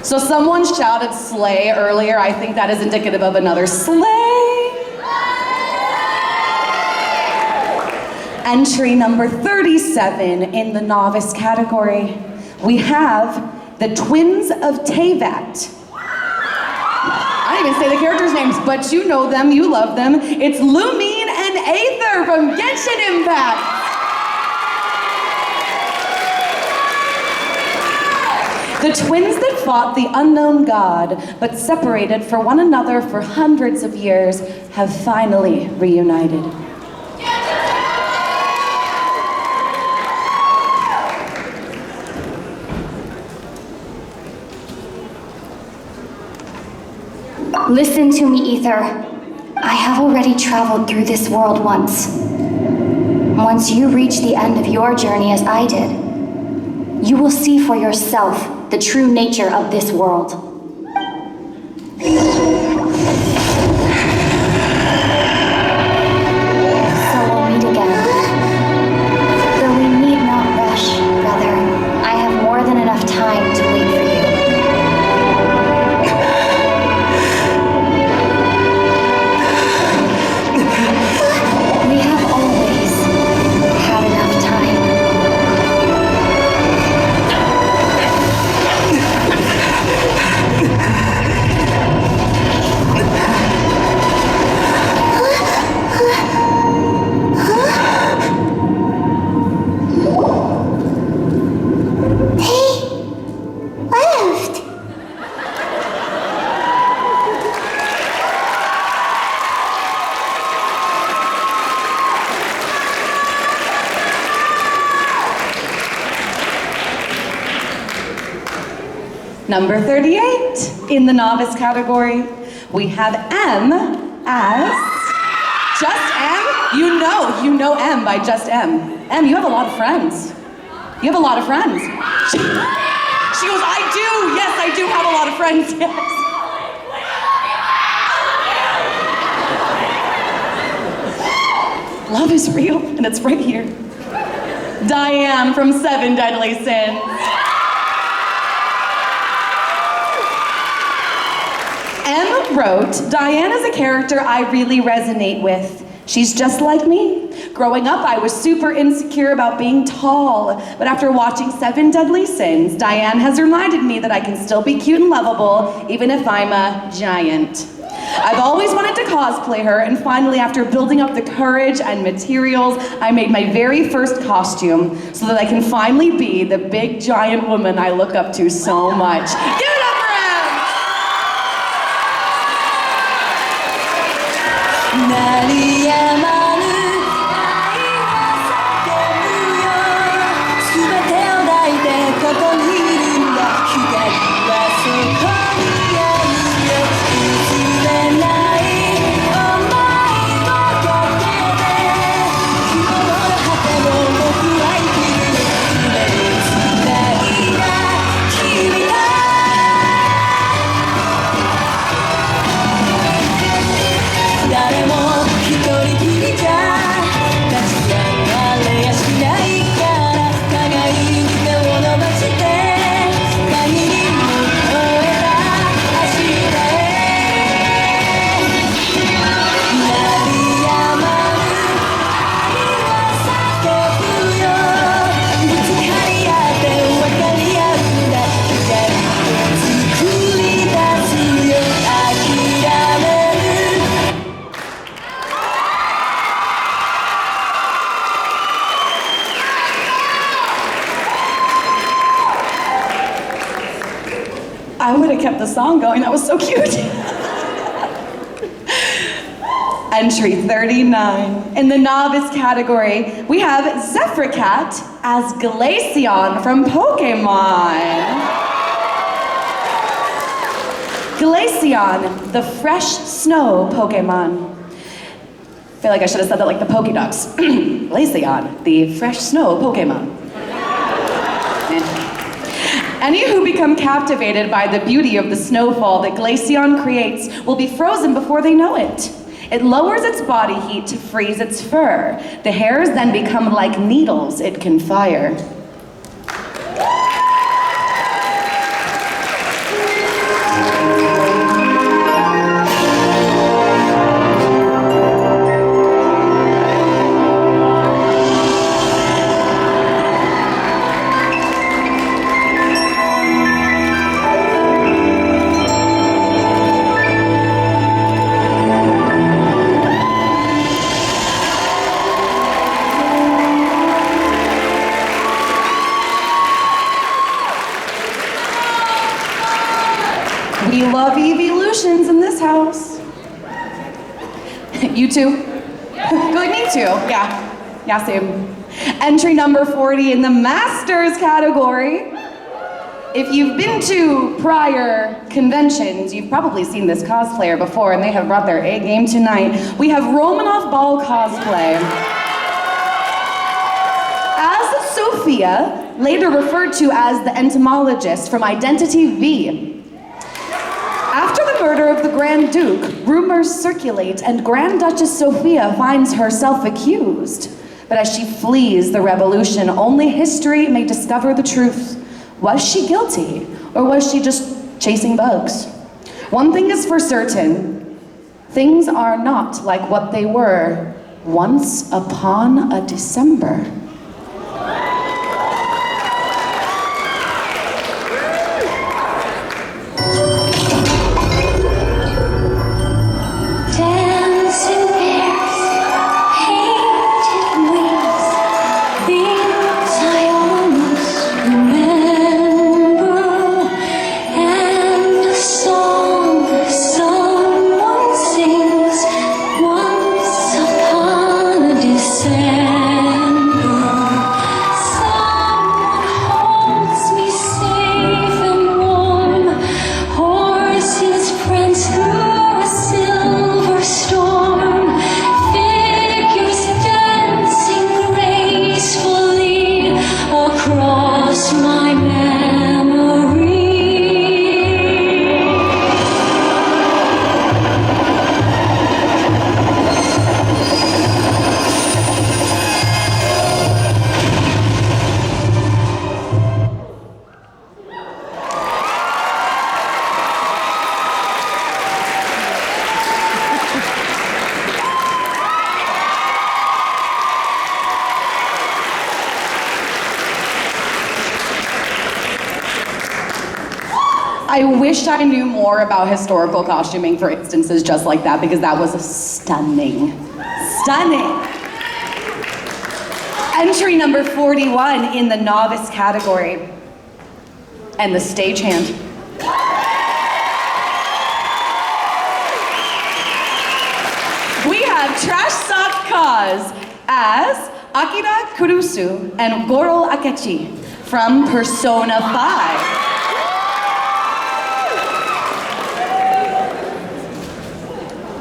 So someone shouted slay earlier. I think that is indicative of another slay. Entry number 37 in the novice category. We have the Twins of Teyvat. I didn't even say the characters' names, but you know them, you love them. It's Lumine and Aether from Genshin Impact. The twins that fought the unknown god, but separated for one another for hundreds of years, have finally reunited. Listen to me, Aether. I have already traveled through this world once. Once you reach the end of your journey as I did, you will see for yourself the true nature of this world. So we'll meet again. Though we need not rush, brother. I have more than enough time to wait for you. We have always had enough time. Number 38 in the novice category, we have M as Just M. You know M by Just M. M, you have a lot of friends. You have a lot of friends. She goes, I do. Yes, I do have a lot of friends. Yes. Love is real, and it's right here. Diane from 7 Deadly Sins. M wrote, Diane is a character I really resonate with. She's just like me. Growing up, I was super insecure about being tall, but after watching 7 Deadly Sins, Diane has reminded me that I can still be cute and lovable, even if I'm a giant. I've always wanted to cosplay her, and finally, after building up the courage and materials, I made my very first costume so that I can finally be the big giant woman I look up to so much. Give it up for him! I would have kept the song going, that was so cute. Entry 39. In the novice category, we have Zephyrcat as Glaceon from Pokemon. Glaceon, the fresh snow Pokemon. I feel like I should have said that like the Pokédex. Glaceon, the fresh snow Pokemon. Any who become captivated by the beauty of the snowfall that Glaceon creates will be frozen before they know it. It lowers its body heat to freeze its fur. The hairs then become like needles it can fire. We love evolutions in this house. You too? Good, me too. Yeah, same. Entry number 40 in the Masters category. If you've been to prior conventions, you've probably seen this cosplayer before, and they have brought their A game tonight. We have Romanoff Ball cosplay. As Sophia, later referred to as the entomologist from Identity V. After the murder of the Grand Duke, rumors circulate and Grand Duchess Sophia finds herself accused. But as she flees the revolution, only history may discover the truth. Was she guilty, or was she just chasing bugs? One thing is for certain, things are not like what they were once upon a December. Once upon a December. I wish I knew more about historical costuming for instances just like that, because that was stunning. Stunning. Entry number 41 in the novice category. And the stagehand. We have Trash Sock Kaz as Akira Kurusu and Goro Akechi from Persona 5.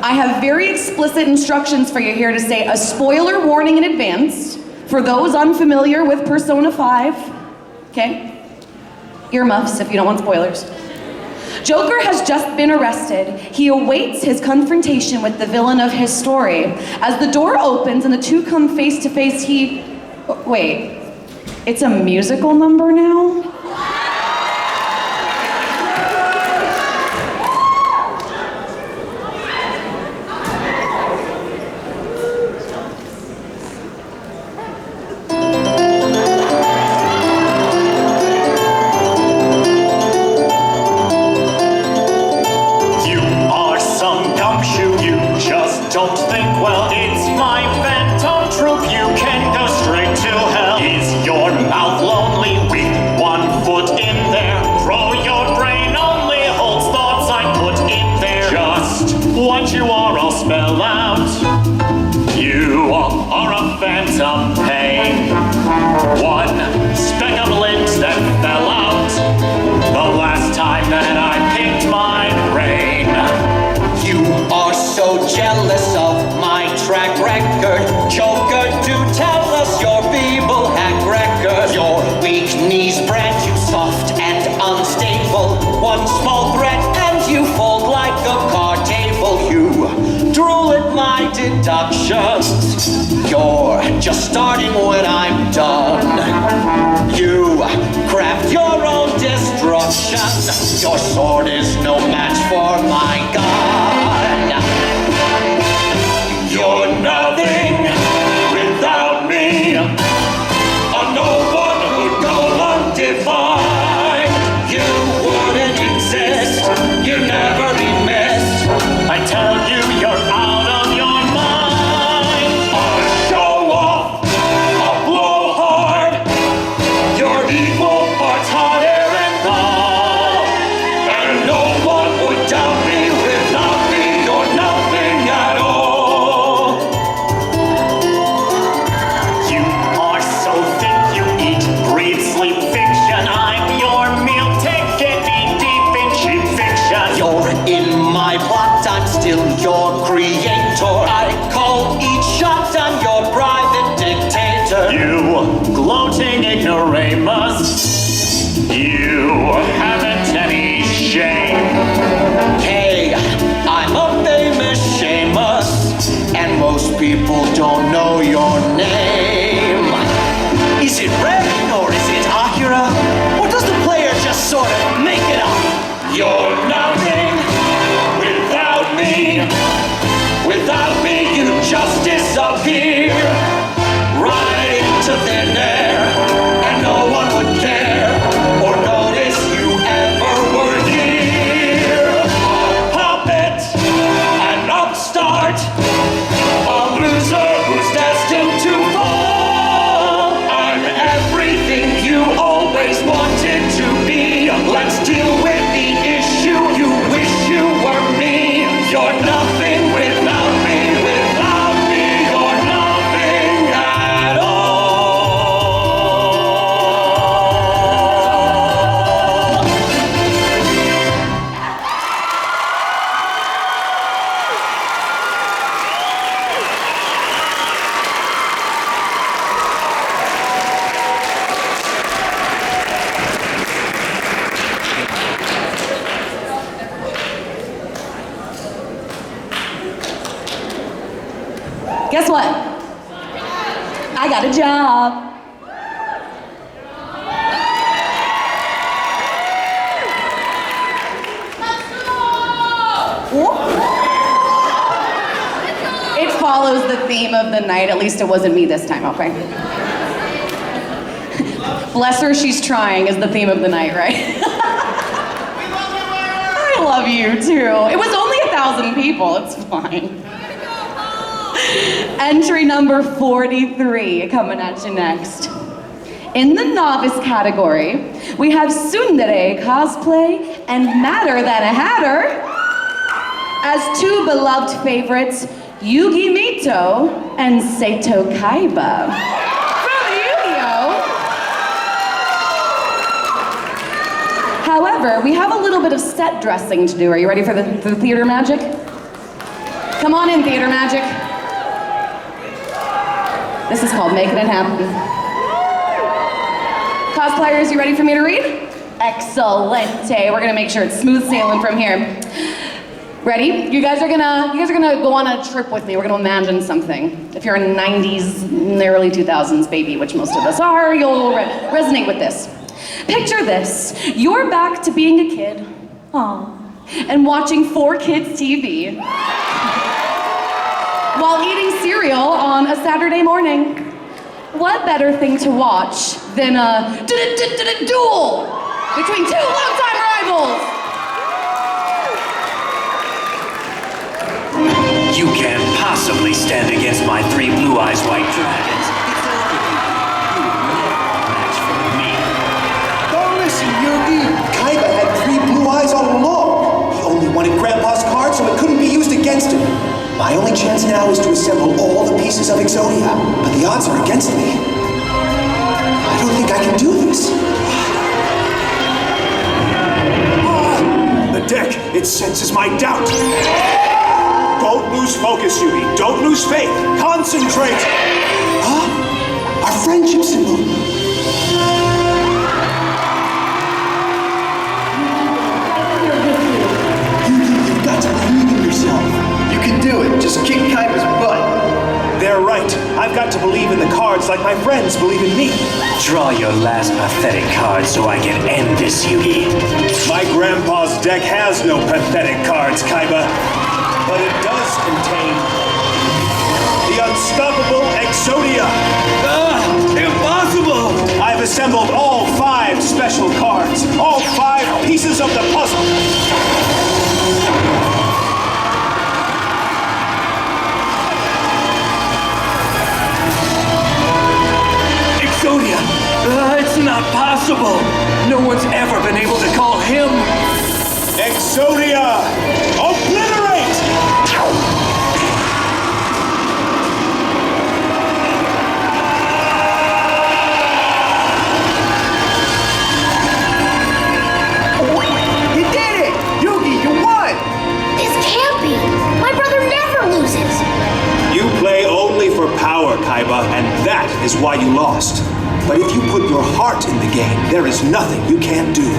I have very explicit instructions for you here to say a spoiler warning in advance for those unfamiliar with Persona 5. Okay? Earmuffs if you don't want spoilers. Joker has just been arrested. He awaits his confrontation with the villain of his story. As the door opens and the two come face to face, wait, it's a musical number now? Don't think, well, it's my phantom troop. You can go straight to hell. Is your mouth lonely with 1 foot in there? Throw your brain only holds thoughts I put in there. Just what you are, I'll spell out. You are a phantom pain. 1 speck of lint that fell out the last time that I picked my brain. You are so jealous of my track record. Joker, do tell us your feeble hack record. Your weak knees brand you soft and unstable. 1 small threat and you fold like a card table. You drool at my deductions. You're just starting when I'm done. You craft your own destruction. Your sword is no match for my gun. You're nothing without me. No one would go undefined. You wouldn't exist. You'd never be missed. I tell you, you're out of your mind. I'll show off. I'll blow hard. Your equal parts hot air and all. And no one would doubt me. Without me, you're nothing at all. You are so thick, you eat, breathe, sleep fiction. I'm your meal ticket, eat deep in cheap fiction. You're in my plot, I'm still your creator. I call each shot, I'm your private dictator. You gloating ignoramus. You haven't any shame. Hey, I'm a famous shamus, and most people don't know your name. Is it Ryann or is it Akira? Or does the player just sort of make it up? You're nothing without me. Without me, you just disappear. Right into thin air, and no one would care or notice you ever were here. A puppet, an upstart, a loser who's destined to fall. I'm everything you always wanted to be. Let's deal with the issue. You wish you were me. You're nothing without me. Without me, you're nothing at all. Guess what? I got a job. It follows the theme of the night. At least it wasn't me this time, okay? Bless her, she's trying is the theme of the night, right? love you too. It was only 1,000 people, it's fine. Entry number 43 coming at you next. In the novice category, we have Tsundere-Cosplay and Madder Than a Hatter as two beloved favorites, Yugi Mito and Seto Kaiba. From Yu-Gi-Oh! However, we have a little bit of set dressing to do. Are you ready for the theater magic? Come on in, theater magic. This is called Making It Happen. Cosplayers, you ready for me to read? Excellente. We're gonna make sure it's smooth sailing from here. Ready? You guys are gonna go on a trip with me. We're gonna imagine something. If you're a 90s, early 2000s baby, which most of us are, you'll resonate with this. Picture this. You're back to being a kid. Aww. And watching 4Kids TV. While eating cereal on a Saturday morning. What better thing to watch than a duel between two longtime rivals? You can't possibly stand against my 3 blue-eyes white dragons. Match for me. Don't listen, Yugi. Kaiba had 3 blue eyes all along. He only wanted Grandpa's card so it couldn't be used against him. My only chance now is to assemble all the pieces of Exodia, but the odds are against me. I don't think I can do this. The deck, it senses my doubt. Don't lose focus, Yugi. Don't lose faith. Concentrate. Huh? Our friendship symbol. You've got to believe in yourself. You can do it. Just kick Kaiba's butt. They're right. I've got to believe in the cards like my friends believe in me. Draw your last pathetic card so I can end this, Yugi. My grandpa's deck has no pathetic cards, Kaiba. But it does contain the unstoppable Exodia. Impossible! I've assembled all 5 special cards, all 5 pieces of the puzzle. Exodia! It's not possible! No one's ever been able to call him Exodia! Obliterate! You did it! Yugi, you won! This can't be. My brother never loses. You play only for power, Kaiba, and that is why you lost. But if you put your heart in the game, there is nothing you can't do.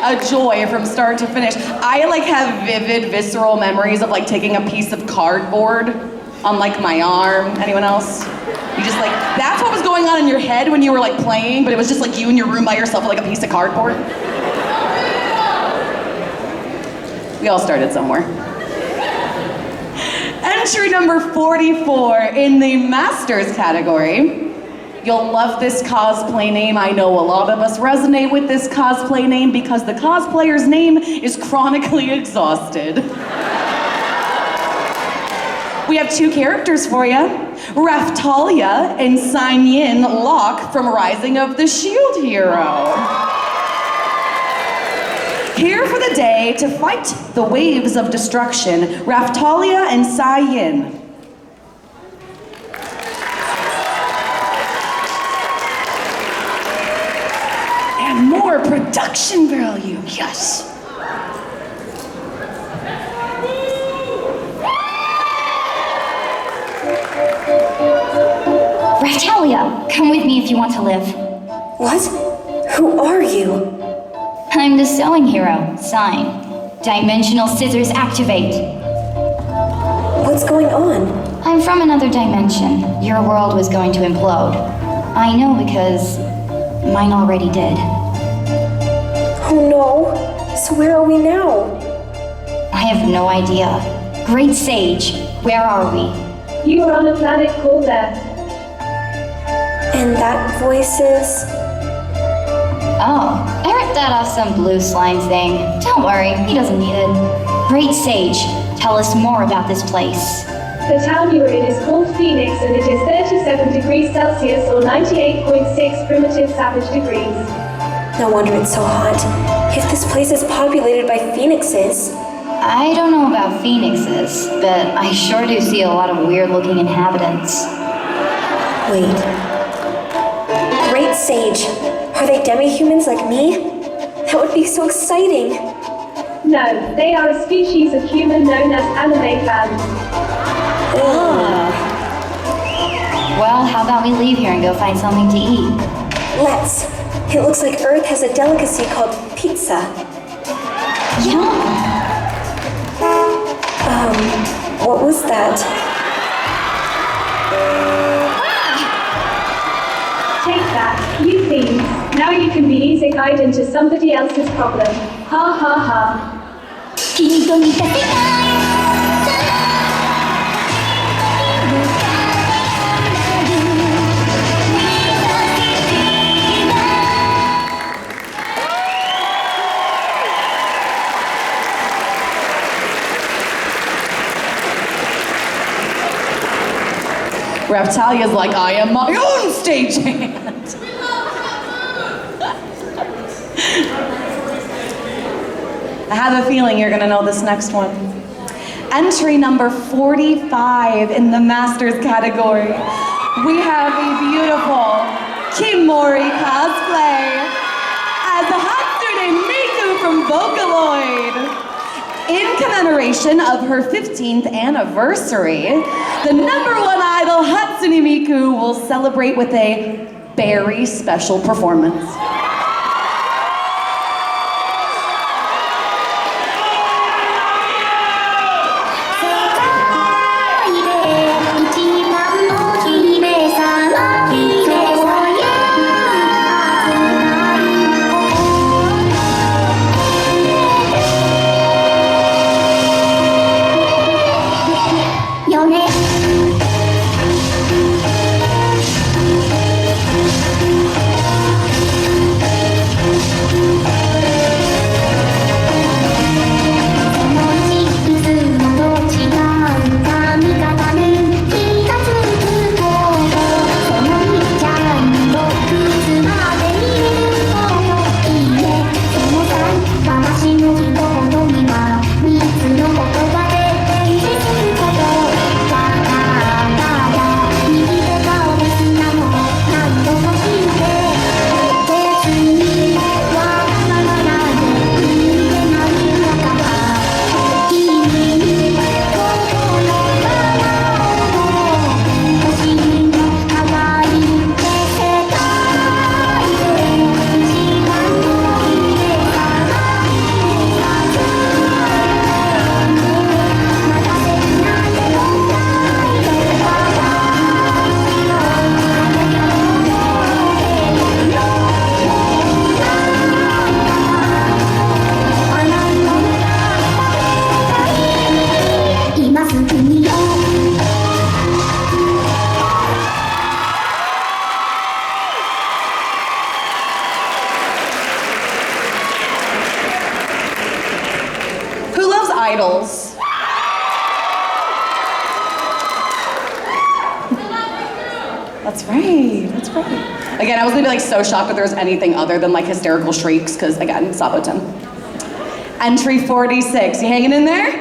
A joy from start to finish. I have vivid, visceral memories of taking a piece of cardboard on my arm. Anyone else? You just that's what was going on in your head when you were playing, but it was just you in your room by yourself with a piece of cardboard. We all started somewhere. Entry number 44 in the Masters category. You'll love this cosplay name. I know a lot of us resonate with this cosplay name because the cosplayer's name is Chronically Exhausted. We have 2 characters for you. Raftalia and Sayin Locke from Rising of the Shield Hero. Here for the day to fight the waves of destruction, Raftalia and Sayin. production value, yes. Raptalia, come with me if you want to live. What? Who are you? I'm the sewing hero. Sign. Dimensional scissors activate. What's going on? I'm from another dimension. Your world was going to implode. I know because mine already did. Oh no. So where are we now? I have no idea. Great Sage, where are we? You are on a planet called Earth. And that voice is... Oh, I ripped that off some blue slime thing. Don't worry, he doesn't need it. Great Sage, tell us more about this place. The town you are in is called Phoenix, and it is 37 degrees Celsius or 98.6 primitive savage degrees. No wonder it's so hot. If this place is populated by phoenixes... I don't know about phoenixes, but I sure do see a lot of weird-looking inhabitants. Wait. Great Sage. Are they demi-humans like me? That would be so exciting. No, they are a species of human known as anime fans. Well, how about we leave here and go find something to eat? Let's. It looks like Earth has a delicacy called pizza. Yum! What was that? Take that, you thieves. Now you can be isekai'd into somebody else's problem. Ha ha ha. 君と似た世界 Raptalia's like, I am my own stagehand. I have a feeling you're gonna know this next one. Entry number 45 in the Masters category. We have a beautiful Kimori cosplay as Hatsune Miku from Vocaloid. In commemoration of her 15th anniversary, the #1 idol Hatsune Miku will celebrate with a very special performance. Idols. That's right, that's right. Again, I was gonna be like so shocked if there was anything other than like hysterical shrieks, because again, Saboten. Entry 46, you hanging in there?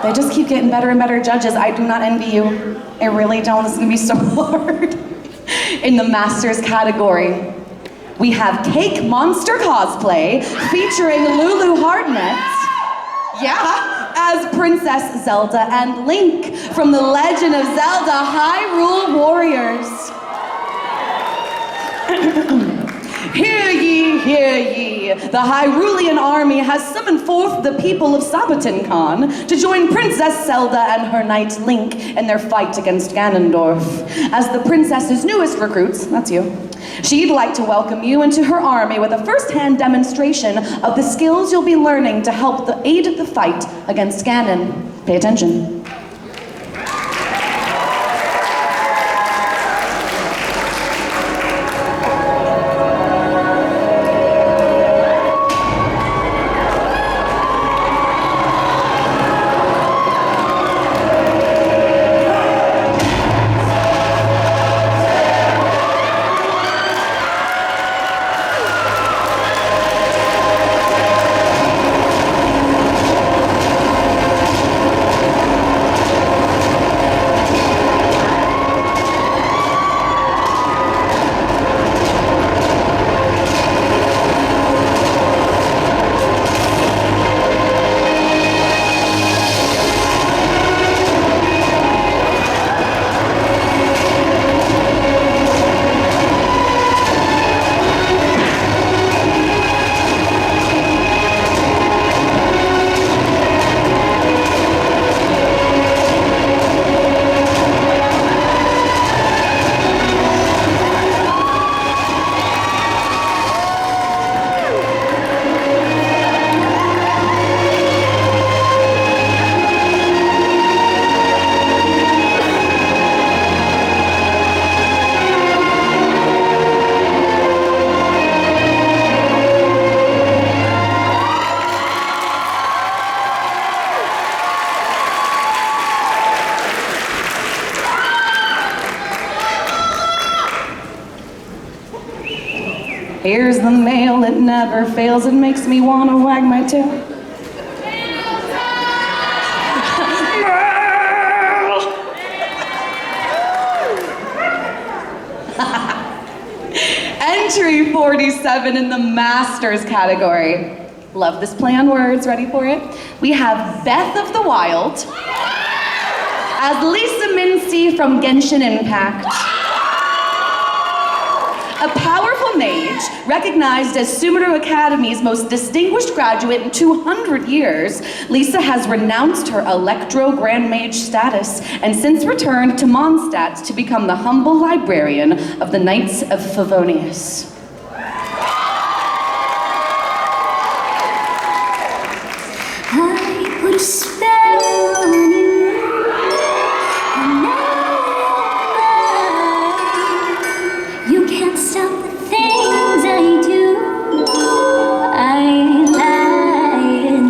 They just keep getting better and better judges. I do not envy you. I really don't. This is gonna be so hard. In the Masters category, we have Cake Monster Cosplay featuring Lulu Hartnett. Yeah, as Princess Zelda and Link from The Legend of Zelda Hyrule Warriors. Hear ye, hear ye. The Hyrulean army has summoned forth the people of Saboten-Con to join Princess Zelda and her knight Link in their fight against Ganondorf. As the princess's newest recruits, that's you, she'd like to welcome you into her army with a first-hand demonstration of the skills you'll be learning to help aid the fight against Ganon. Pay attention. Here's the mail, it never fails, it makes me want to wag my tail. Entry 47 in the Masters category. Love this play on words, ready for it? We have Beth of the Wild as Lisa Mincy from Genshin Impact. A powerful mage, recognized as Sumeru Academy's most distinguished graduate in 200 years, Lisa has renounced her Electro Grand Mage status and since returned to Mondstadt to become the humble librarian of the Knights of Favonius. I put a spell on you, and now you can't stop the things I do. I lied.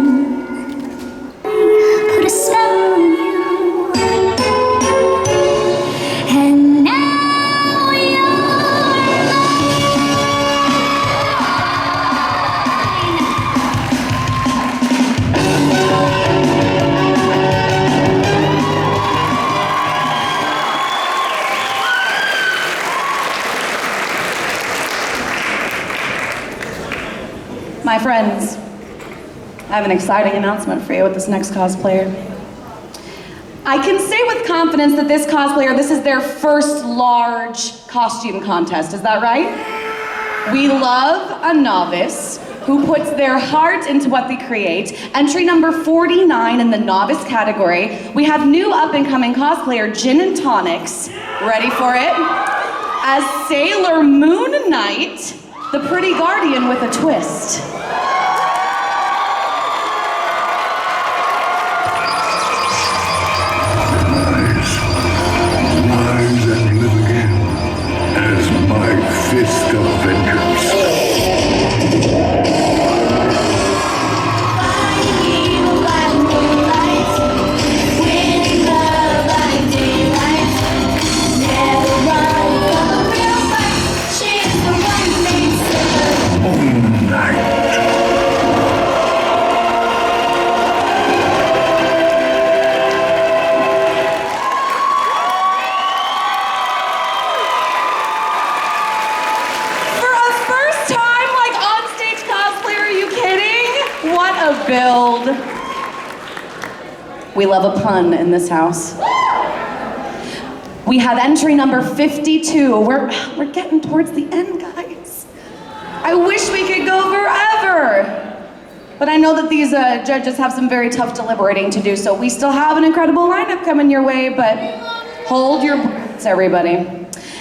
Put a spell on you, and now you're My friends, I have an exciting announcement for you with this next cosplayer. I can say with confidence that this cosplayer, this is their first large costume contest, is that right? We love a novice who puts their heart into what they create. Entry number 49 in the novice category, we have new up-and-coming cosplayer Gin and Tonics, ready for it? As Sailor Moon Knight, the pretty guardian with a twist. Rise and live again as my fist of vengeance. Moon Knight. build. We love a pun in this house. We have entry number 52. We're getting towards the end, guys. I wish we could go forever. But I know that these judges have some very tough deliberating to do, so we still have an incredible lineup coming your way, but hold your breaths, everybody.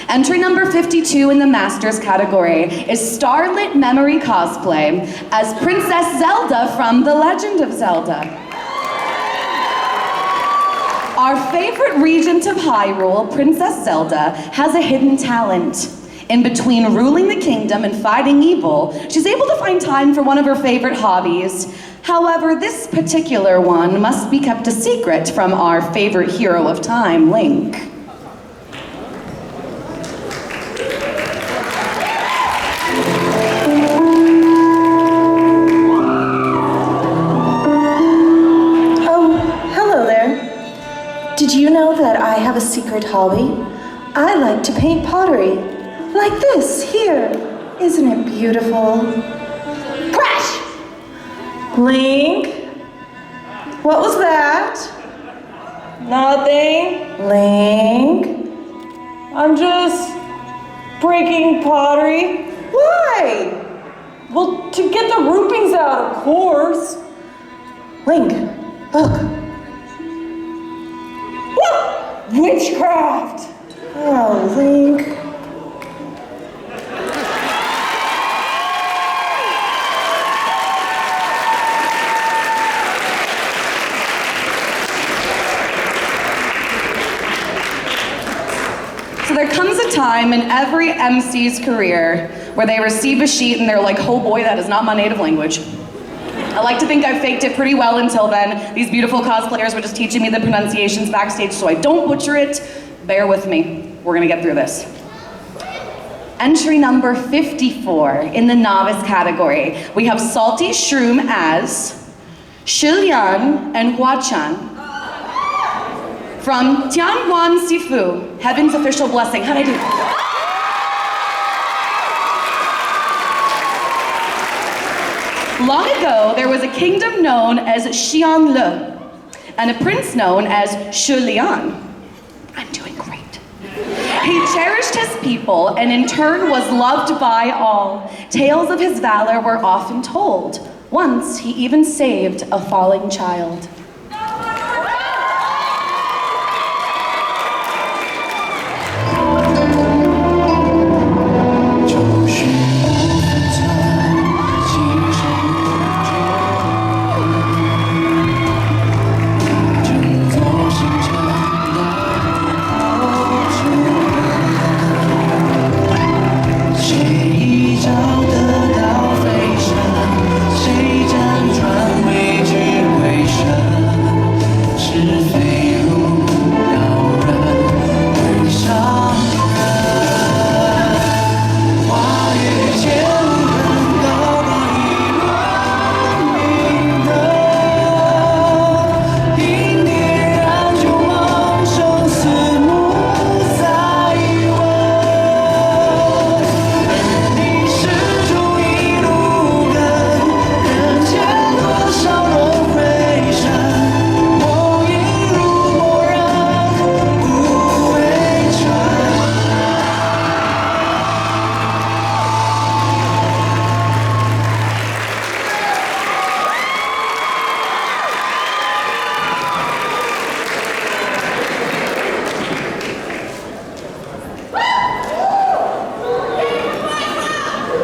Entry number 52 in the Masters category is Starlit Memory Cosplay as Princess Zelda from The Legend of Zelda. Our favorite regent of Hyrule, Princess Zelda, has a hidden talent. In between ruling the kingdom and fighting evil, she's able to find time for one of her favorite hobbies. However, this particular one must be kept a secret from our favorite hero of time, Link. Oh, hello there. Did you know that I have a secret hobby? I like to paint pottery. Like this, here. Isn't it beautiful? Crash! Link? What was that? Nothing. Link? I'm just breaking pottery. Why? Well, to get the roofings out, of course. Link, look. What? Witchcraft! Oh, Link. So there comes a time in every MC's career where they receive a sheet and they're like, oh boy, that is not my native language. I like to think I faked it pretty well until then. These beautiful cosplayers were just teaching me the pronunciations backstage so I don't butcher it. Bear with me. We're gonna get through this. Entry number 54 in the novice category. We have Salty Shroom as Shilian and Huachan from Tianhuan Sifu, Heaven's Official Blessing. How'd I do? Long ago, there was a kingdom known as Xianle, and a prince known as Shilian. I'm doing great. He cherished his people, and in turn was loved by all. Tales of his valor were often told. Once, he even saved a falling child.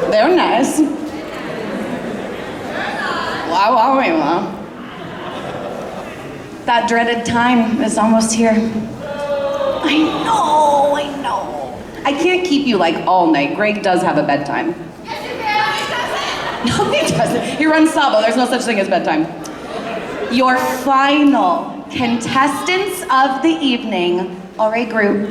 They're nice. Wow. That dreaded time is almost here. I know. I can't keep you like all night. Greg does have a bedtime. No, he doesn't. He runs Sabo. There's no such thing as bedtime. Your final contestants of the evening are a group.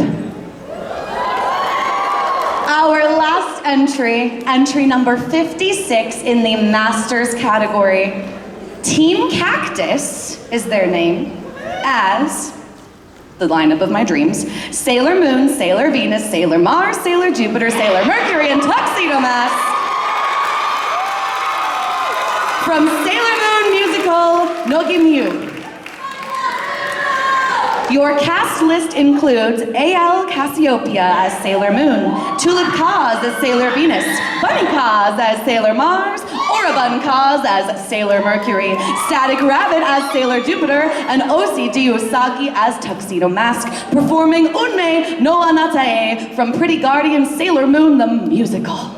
Our last entry number 56 in the Masters category. Team Cactus is their name, as the lineup of my dreams: Sailor Moon, Sailor Venus, Sailor Mars, Sailor Jupiter, Sailor Mercury, and Tuxedo Mask. From Sailor Moon Musical Oso Nogimyu. Your cast list includes A.L. Cassiopeia as Sailor Moon, Tulip Kaz as Sailor Venus, Bunny Kaz as Sailor Mars, Orabun Kaz as Sailor Mercury, Static Rabbit as Sailor Jupiter, and Osi Usagi as Tuxedo Mask, performing Unme no Anatae from Pretty Guardian Sailor Moon the Musical.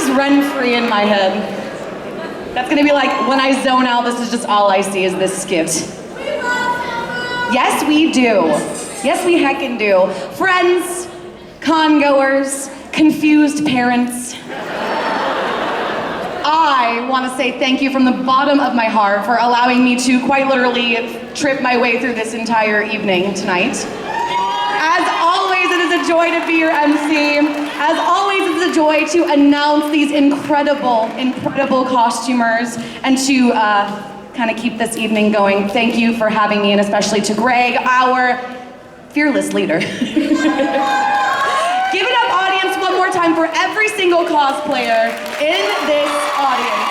Rent-free in my head. That's gonna be like, when I zone out, this is just all I see is this skit. Yes, we do. Yes, we heckin' do. Friends, con-goers, confused parents. I want to say thank you from the bottom of my heart for allowing me to quite literally trip my way through this entire evening tonight. As always, it is a joy to be your MC. As always, it's a joy to announce these incredible, incredible costumers and to kind of keep this evening going. Thank you for having me, and especially to Greg, our fearless leader. Give it up, audience, one more time for every single cosplayer in this audience.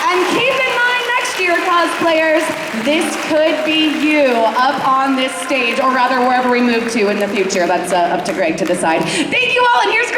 And keep in mind next year, cosplayers, this could be you up on this stage, or rather wherever we move to in the future. That's up to Greg to decide. Thank you all, and here's